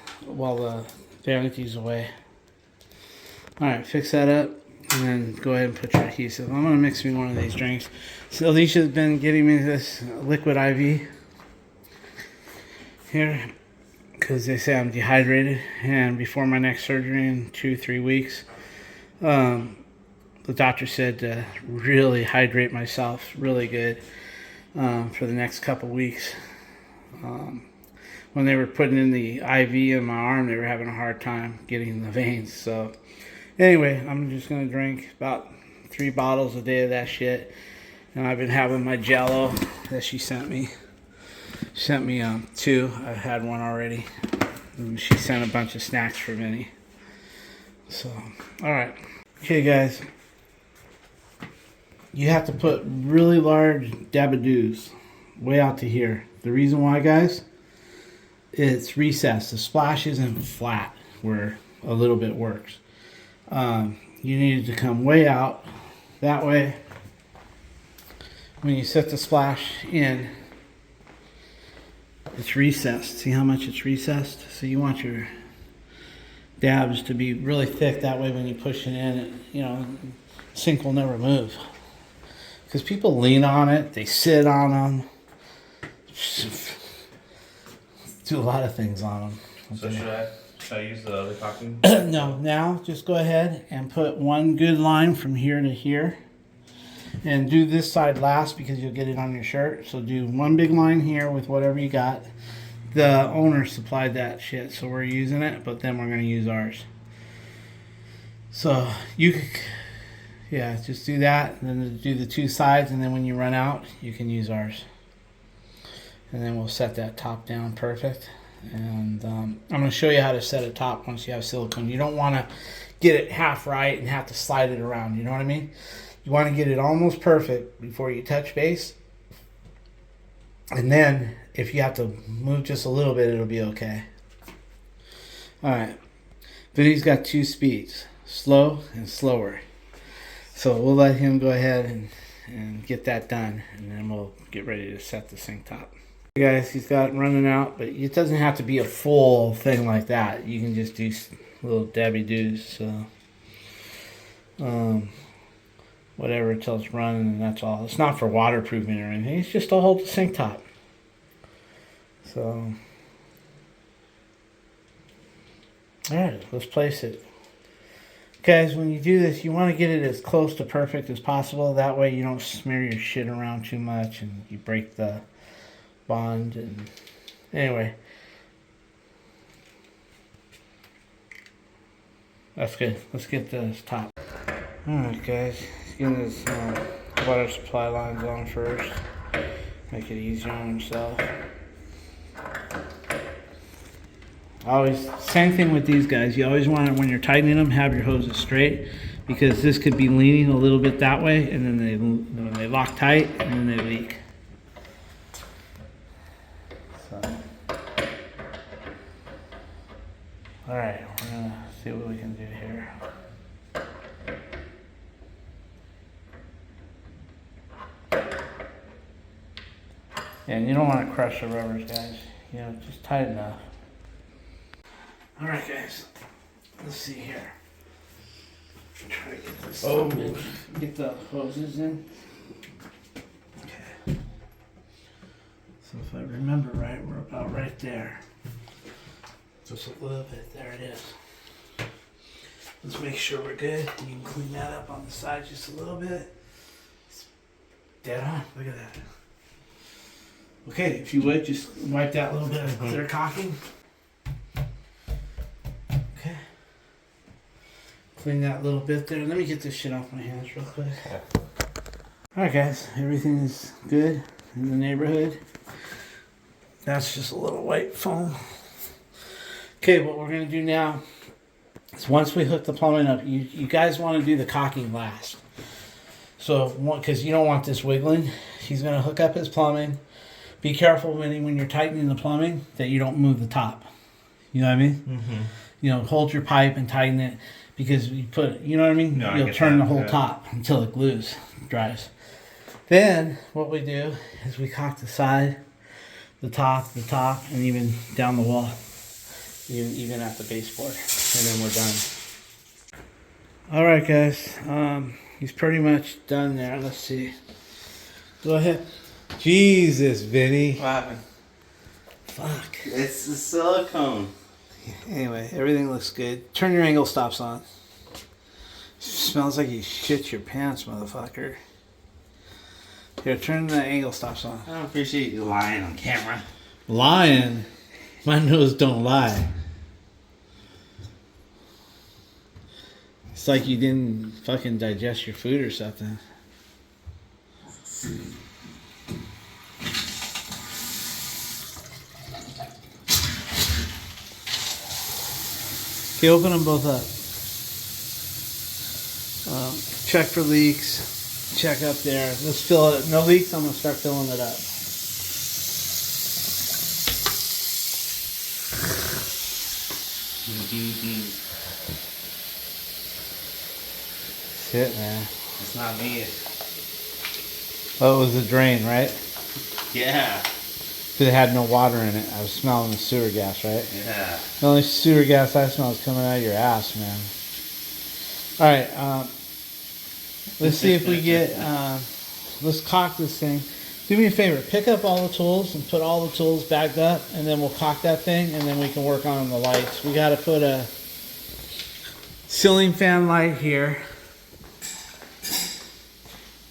vanity's away. Alright, fix that up and then go ahead and put your adhesive. I'm gonna mix me one of these drinks. So Alicia's been getting me this liquid IV here because they say I'm dehydrated, and before my next surgery in 2-3 weeks, the doctor said to really hydrate myself really good for the next couple weeks. When they were putting in the IV in my arm, they were having a hard time getting the veins. So anyway, I'm just gonna drink about 3 bottles a day of that shit, and I've been having my Jello that she sent me. She sent me 2. I've had one already. And she sent a bunch of snacks for Vinny. So, all right. Okay, guys. You have to put really large dabadoos way out to here. The reason why, guys, it's recessed. The splash isn't flat where a little bit works. You need it to come way out. That way, when you set the splash in, it's recessed. See how much it's recessed? So you want your dabs to be really thick. That way when you push it in, sink will never move. Because people lean on it. They sit on them. Do a lot of things on them. So should I use the other caulking? No, now just go ahead and put one good line from here to here. And do this side last because you'll get it on your shirt. So do one big line here with whatever you got. The owner supplied that shit, so we're using it, but then we're going to use ours. So you could, yeah, just do that, and then do the 2 sides, and then when you run out, you can use ours. And then we'll set that top down perfect. And I'm going to show you how to set a top once you have silicone. You don't want to get it half right and have to slide it around, you know what I mean? You want to get it almost perfect before you touch base. And then, if you have to move just a little bit, it'll be okay. Alright. Vinny's got 2 speeds. Slow and slower. So we'll let him go ahead and get that done. And then we'll get ready to set the sink top. Guys, he's got it running out. But it doesn't have to be a full thing like that. You can just do little dabby doos. So, whatever until it's running, and that's all. It's not for waterproofing or anything. It's just to hold the sink top. So, alright, let's place it. Guys, when you do this, you want to get it as close to perfect as possible. That way you don't smear your shit around too much and you break the bond. And anyway, that's good. Let's get this top. Alright, guys. Getting his water supply lines on first. Make it easier on himself. Always, same thing with these guys. You always want to, when you're tightening them, have your hoses straight, because this could be leaning a little bit that way, and then they lock tight, and then they leak. So, all right, we're gonna see what we can do here. And you don't want to crush the rubbers, guys. Just tight enough. Alright, guys. Let's see here. Try to get this. Get the hoses in. Okay. So if I remember right, we're about right there. Just a little bit. There it is. Let's make sure we're good. You can clean that up on the side just a little bit. It's dead on. Look at that. Okay, if you would, just wipe that little bit of clear caulking. Okay. Clean that little bit there. Let me get this shit off my hands real quick. Alright guys, everything is good in the neighborhood. That's just a little white foam. Okay, what we're going to do now is once we hook the plumbing up, you guys want to do the caulking last. So, because you don't want this wiggling, he's going to hook up his plumbing. Be careful when you're tightening the plumbing that you don't move the top. You know what I mean? Mm-hmm. You know, hold your pipe and tighten it because you put, you know what I mean? No, you'll turn the whole top until it glues, dries. Then what we do is we caulk the side, the top, and even down the wall, even at the baseboard, and then we're done. All right, guys. He's pretty much done there. Let's see. Go ahead. Jesus, Vinny. What happened? Fuck. It's the silicone. Anyway, everything looks good. Turn your angle stops on. Smells like you shit your pants, motherfucker. Here, turn the angle stops on. I don't appreciate you lying on camera. Lying? My nose don't lie. It's like you didn't fucking digest your food or something. Okay, open them both up. Check for leaks. Check up there. Let's fill it. No leaks, I'm going to start filling it up. Shit, man. It's not me. Oh, it was a drain, right? Yeah. Because it had no water in it. I was smelling the sewer gas, right? Yeah. The only sewer gas I smell is coming out of your ass, man. Alright, let's see if we get, let's caulk this thing. Do me a favor, pick up all the tools and put all the tools backed up, and then we'll caulk that thing, and then we can work on the lights. We got to put a ceiling fan light here.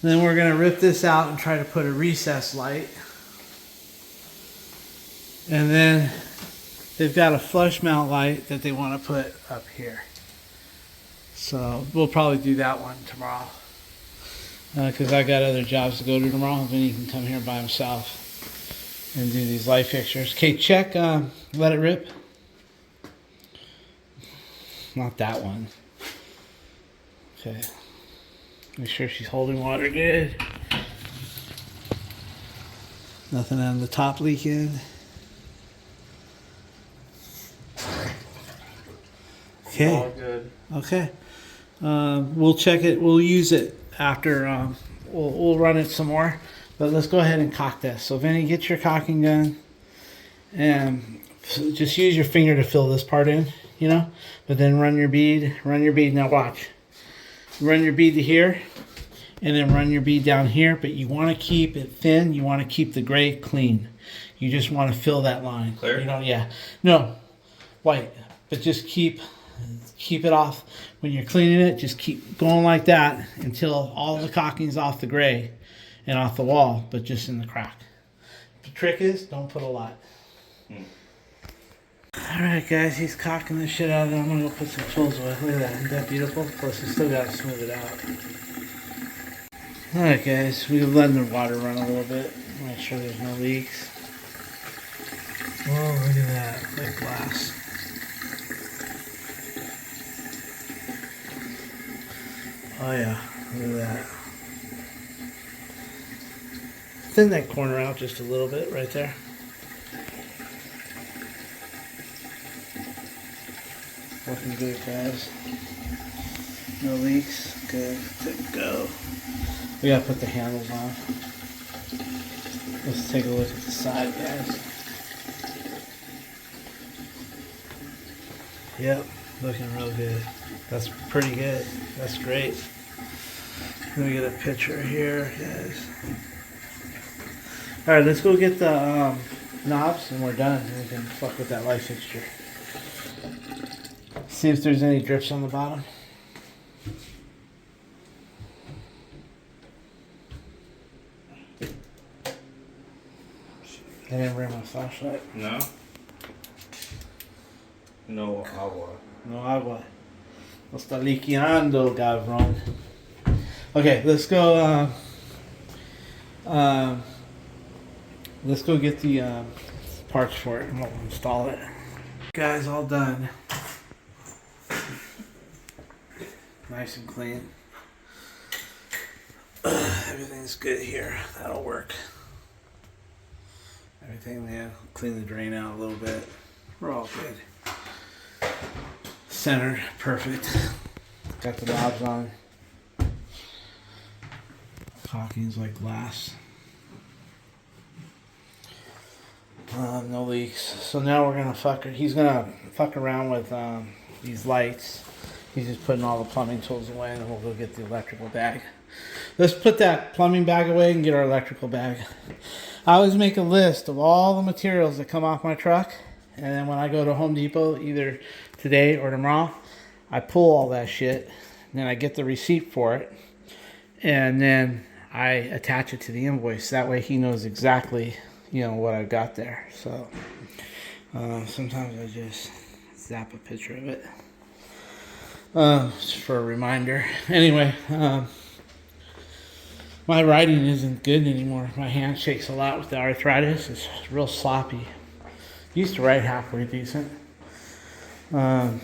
Then we're going to rip this out and try to put a recess light. And then they've got a flush mount light that they want to put up here. So we'll probably do that one tomorrow. Because I got other jobs to go to tomorrow. Vinny can come here by himself and do these light fixtures. Okay, check, let it rip. Not that one. Okay. Make sure she's holding water good. Nothing on the top leaking. Okay. All good. Okay. We'll check it. We'll use it after. We'll run it some more. But let's go ahead and caulk this. So Vinny, get your caulking gun. And just use your finger to fill this part in, you know. But then run your bead. Run your bead. Now watch. Run your bead to here. And then run your bead down here. But you want to keep it thin. You want to keep the gray clean. You just want to fill that line. Clear? You know, yeah. No. White. But just keep it off. When you're cleaning it, just keep going like that until all the caulking's off the gray and off the wall, but just in the crack. The trick is, don't put a lot. Alright guys, he's caulking the shit out of it. I'm gonna go put some tools away. Look at that, isn't that beautiful? Plus, you still gotta smooth it out. Alright guys, we're letting the water run a little bit. Make sure there's no leaks. Oh, look at that, like glass. Oh yeah, look at that. Thin that corner out just a little bit right there. Looking good, guys. No leaks. Good to go. We gotta put the handles on. Let's take a look at the side, guys. Yep, looking real good. That's pretty good. That's great. Let me get a picture here, guys. Alright, let's go get the knobs and we're done. We can fuck with that light fixture. See if there's any drips on the bottom. didn't bring my flashlight. No? No agua. No agua. No está liqueando, cabrón. Okay, let's go. Let's go get the parts for it and we'll install it. Guys, all done. Nice and clean. Everything's good here. That'll work. Everything there. Clean the drain out a little bit. We're all good. Centered. Perfect. Got the knobs on. Caulking's like glass. No leaks. So now we're gonna he's gonna fuck around with these lights. He's just putting all the plumbing tools away, and we'll go get the electrical bag. Let's put that plumbing bag away and get our electrical bag. I always make a list of all the materials that come off my truck, and then when I go to Home Depot, either today or tomorrow, I pull all that shit, and then I get the receipt for it, and then I attach it to the invoice. That way he knows exactly, you know, what I've got there. So sometimes I just zap a picture of it. Just for a reminder. Anyway, my writing isn't good anymore. My hand shakes a lot with the arthritis. It's real sloppy. Used to write halfway decent. All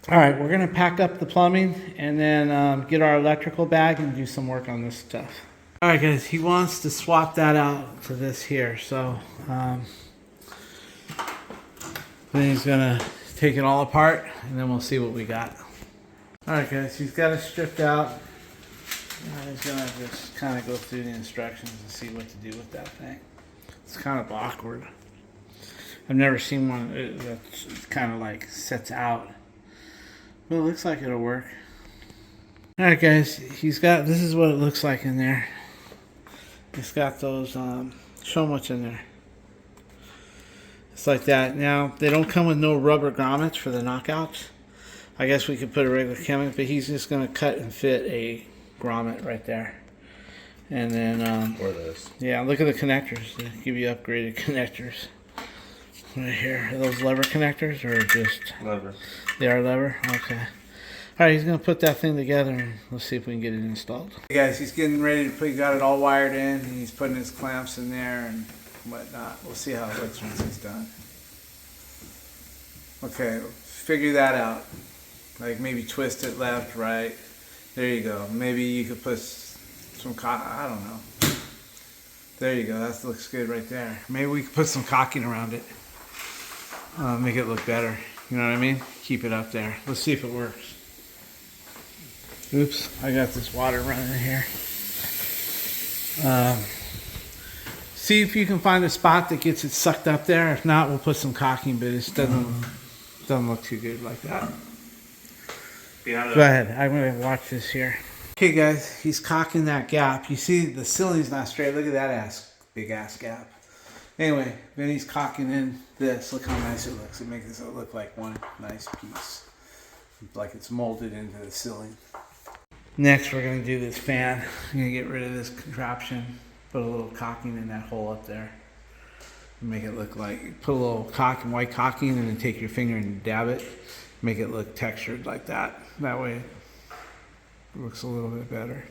right, we're gonna pack up the plumbing and then get our electrical bag and do some work on this stuff. All right, guys. He wants to swap that out to this here, so then he's gonna take it all apart and then we'll see what we got. Alright guys, he's got it stripped out. He's gonna just kind of go through the instructions and see what to do with that thing. It's kind of awkward. I've never seen one that kind of like sets out. But it looks like it'll work. Alright guys, this is what it looks like in there. It's got those, show them what's in there. It's like that. Now, they don't come with no rubber grommets for the knockouts. I guess we could put a regular chemical, but he's just going to cut and fit a grommet right there. And then, Or this. yeah, look at the connectors. They give you upgraded connectors. Right here. Are those lever connectors or just... Lever. They are lever? Okay. Alright, he's going to put that thing together and let's see if we can get it installed. Hey guys, he's getting ready to put, he got it all wired in. And he's putting his clamps in there and whatnot. We'll see how it looks once he's done. Okay, figure that out. Like maybe twist it left, right. There you go. Maybe you could put some I don't know. There you go. That looks good right there. Maybe we could put some caulking around it. Make it look better. You know what I mean? Keep it up there. Let's see if it works. Oops, I got this water running in here. See if you can find a spot that gets it sucked up there. If not, we'll put some caulking, but it doesn't look too good like that. Go ahead. I'm going to watch this here. Okay, guys. He's caulking that gap. You see the ceiling's not straight. Look at that big ass gap. Anyway, then he's caulking in this. Look how nice it looks. It makes it look like one nice piece. Like it's molded into the ceiling. Next, we're going to do this fan. I'm going to get rid of this contraption. Put a little caulking in that hole up there. Make it look like, put a little caulking, white caulking, and then take your finger and dab it. Make it look textured like that. That way it looks a little bit better.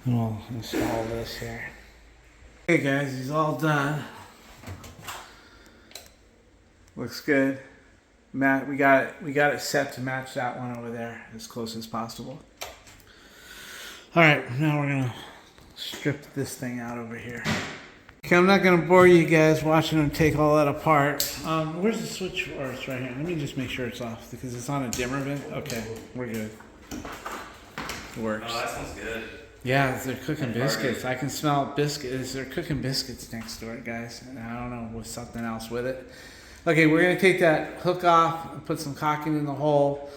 And we'll install this here. Okay guys, he's all done. Looks good. Matt, we got it set to match that one over there as close as possible. Alright, now we're gonna strip this thing out over here. Okay, I'm not going to bore you guys watching them take all that apart. Where's the switch? Or it's right here. Let me just make sure it's off because it's on a dimmer vent. Okay, we're good. It works. Oh, that sounds good. Yeah, they're cooking biscuits. I can smell biscuits. They're cooking biscuits next door, guys. And I don't know, with something else with it. Okay, we're going to take that hook off and put some caulking in the hole.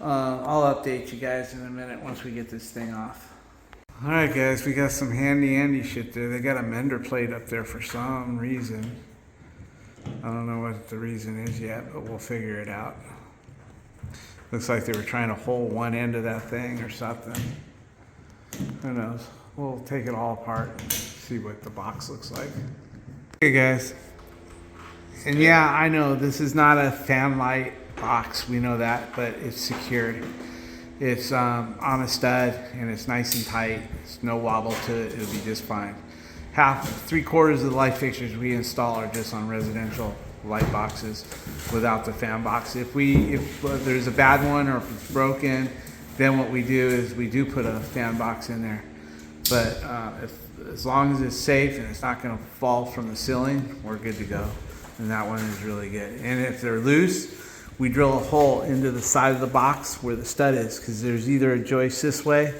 I'll update you guys in a minute once we get this thing off. Alright guys, we got some handy shit there. They got a mender plate up there for some reason. I don't know what the reason is yet, but we'll figure it out. Looks like they were trying to hold one end of that thing or something. Who knows? We'll take it all apart and see what the box looks like. Okay guys, And yeah, I know this is not a fan light box. We know that, but it's secured. It's on a stud and it's nice and tight. There's no wobble to it. It'll be just fine. Three-quarters of the light fixtures we install are just on residential light boxes without the fan box. If there's a bad one or if it's broken, then what we do is we do put a fan box in there. But as long as it's safe and it's not going to fall from the ceiling, we're good to go. And that one is really good. And if they're loose, we drill a hole into the side of the box where the stud is, because there's either a joist this way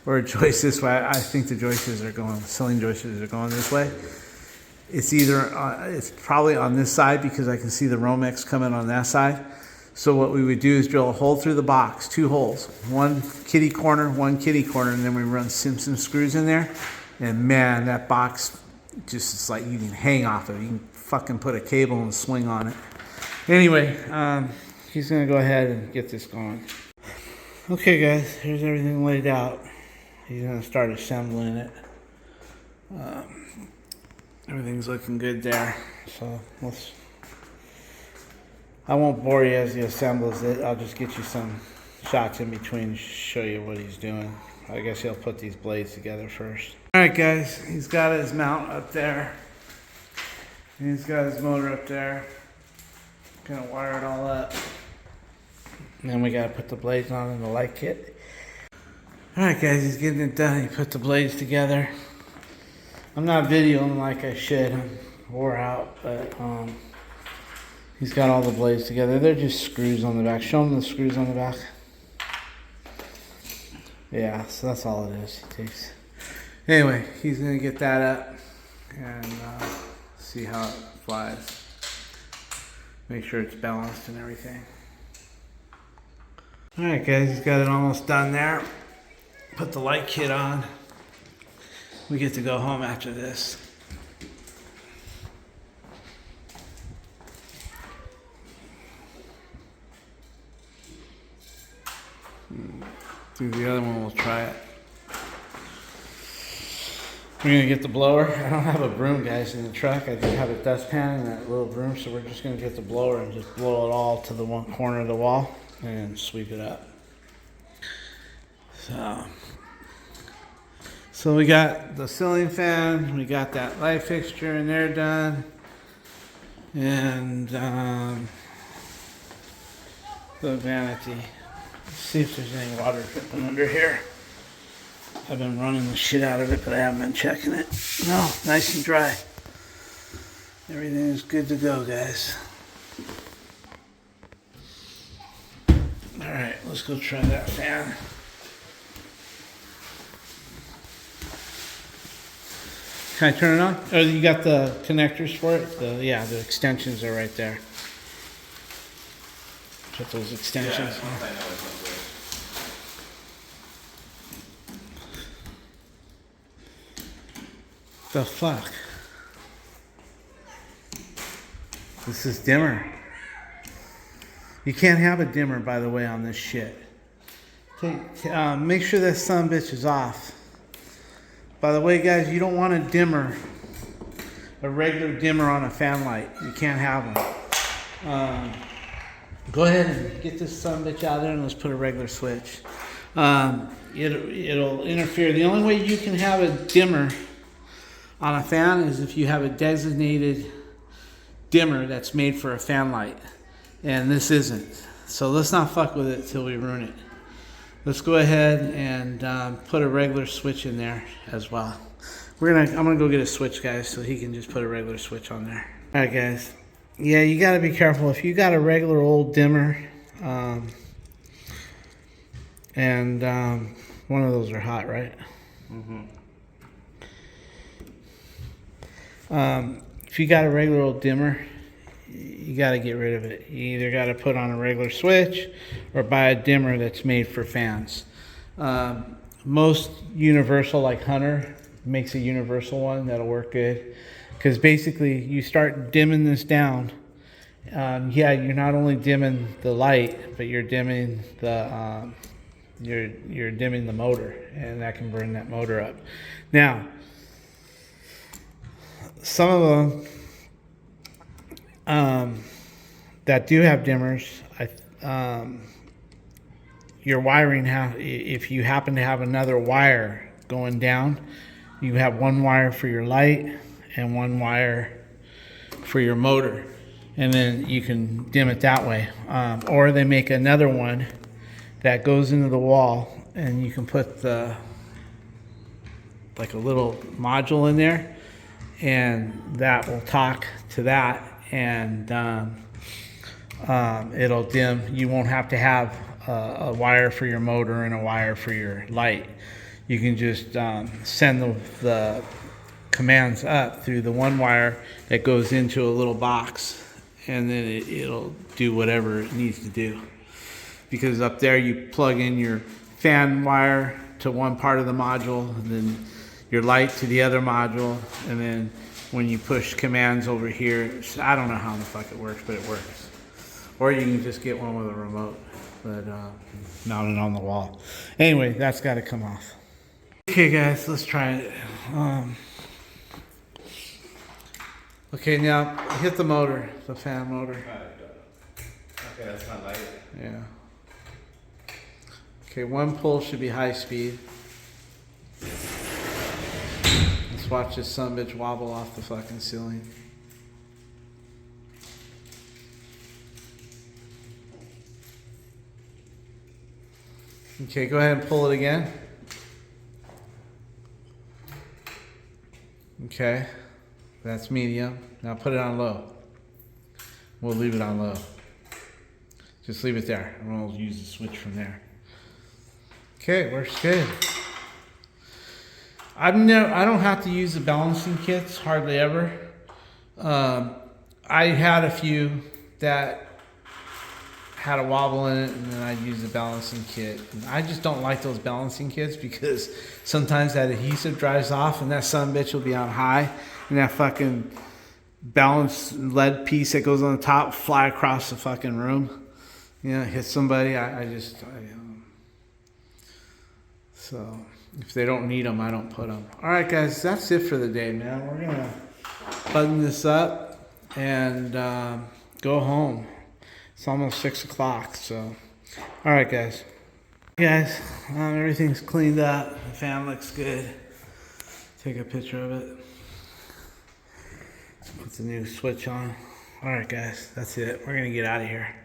or a joist this way. I think the ceiling joists are going this way. It's it's probably on this side because I can see the Romex coming on that side. So what we would do is drill a hole through the box, 2 holes, one kitty corner, and then we run Simpson screws in there. And man, that box just, it's like you can hang off of it. You can fucking put a cable and swing on it. Anyway, he's gonna go ahead and get this going. Okay guys, here's everything laid out. He's gonna start assembling it. Everything's looking good there. So I won't bore you as he assembles it. I'll just get you some shots in between to show you what he's doing. I guess he'll put these blades together first. Alright guys, he's got his mount up there. And he's got his motor up there. Gonna wire it all up. And then we gotta put the blades on in the light kit. Alright guys, he's getting it done. He put the blades together. I'm not videoing like I should. I'm wore out, but he's got all the blades together. They're just screws on the back. Show him the screws on the back. Yeah, so that's all it is. He takes. Anyway, he's gonna get that up and see how it flies. Make sure it's balanced and everything. Alright guys, he's got it almost done there. Put the light kit on. We get to go home after this. Do the other one, we'll try it. We're gonna get the blower. I don't have a broom, guys, in the truck. I just have a dustpan and that little broom, so we're just gonna get the blower and just blow it all to the one corner of the wall and sweep it up. So we got the ceiling fan, we got that light fixture in there done, and the vanity. Let's see if there's any water dripping under here. I've been running the shit out of it, but I haven't been checking it. No, nice and dry. Everything is good to go, guys. Alright, let's go try that fan. Can I turn it on? Oh, you got the connectors for it? Yeah, the extensions are right there. Put those extensions on. The fuck? This is dimmer. You can't have a dimmer, by the way, on this shit. Make sure that son of a bitch is off. By the way, guys, you don't want a dimmer, a regular dimmer on a fan light. You can't have them. Go ahead and get this son of a bitch out there and let's put a regular switch. It'll interfere. The only way you can have a dimmer on a fan is if you have a designated dimmer that's made for a fan light. And this isn't. So let's not fuck with it till we ruin it. Let's go ahead and put a regular switch in there as well. I'm gonna go get a switch, guys, so he can just put a regular switch on there. All right, guys. Yeah, you gotta be careful. If you got a regular old dimmer, and one of those are hot, right? Mm-hmm. If you got a regular old dimmer, you got to get rid of it. You either got to put on a regular switch or buy a dimmer that's made for fans. Most universal, like Hunter, makes a universal one that'll work good. Because basically, you start dimming this down. Yeah, you're not only dimming the light, but you're dimming the you're dimming the motor, and that can burn that motor up. Now, some of them, that do have dimmers, your wiring, if you happen to have another wire going down, you have one wire for your light and one wire for your motor, and then you can dim it that way. Or they make another one that goes into the wall, and you can put like a little module in there, and that will talk to that, and it'll dim. You won't have to have a wire for your motor and a wire for your light. You can just send the commands up through the one wire that goes into a little box, and then it'll do whatever it needs to do. Because up there you plug in your fan wire to one part of the module, and then your light to the other module, and then when you push commands over here, I don't know how the fuck it works, but it works. Or you can just get one with a remote, but mounted on the wall. Anyway, that's got to come off. Okay guys, let's try it. Okay, now hit the motor, the fan motor. Okay, that's not light. Yeah. Okay, one pull should be high speed. Let's watch this sumbitch wobble off the fucking ceiling. Okay, go ahead and pull it again. Okay, that's medium. Now put it on low. We'll leave it on low. Just leave it there, and we'll use the switch from there. Okay, it works good. I don't have to use the balancing kits hardly ever. I had a few that had a wobble in it, and then I'd use the balancing kit. And I just don't like those balancing kits because sometimes that adhesive dries off, and that sumbitch will be on high, and that fucking balance lead piece that goes on the top fly across the fucking room. You know, hit somebody. So if they don't need them, I don't put them. All right, guys, that's it for the day, man. We're gonna button this up and go home. It's almost 6 o'clock, so. All right, guys. Guys, everything's cleaned up. The fan looks good. Take a picture of it. Put the new switch on. All right, guys, that's it. We're gonna get out of here.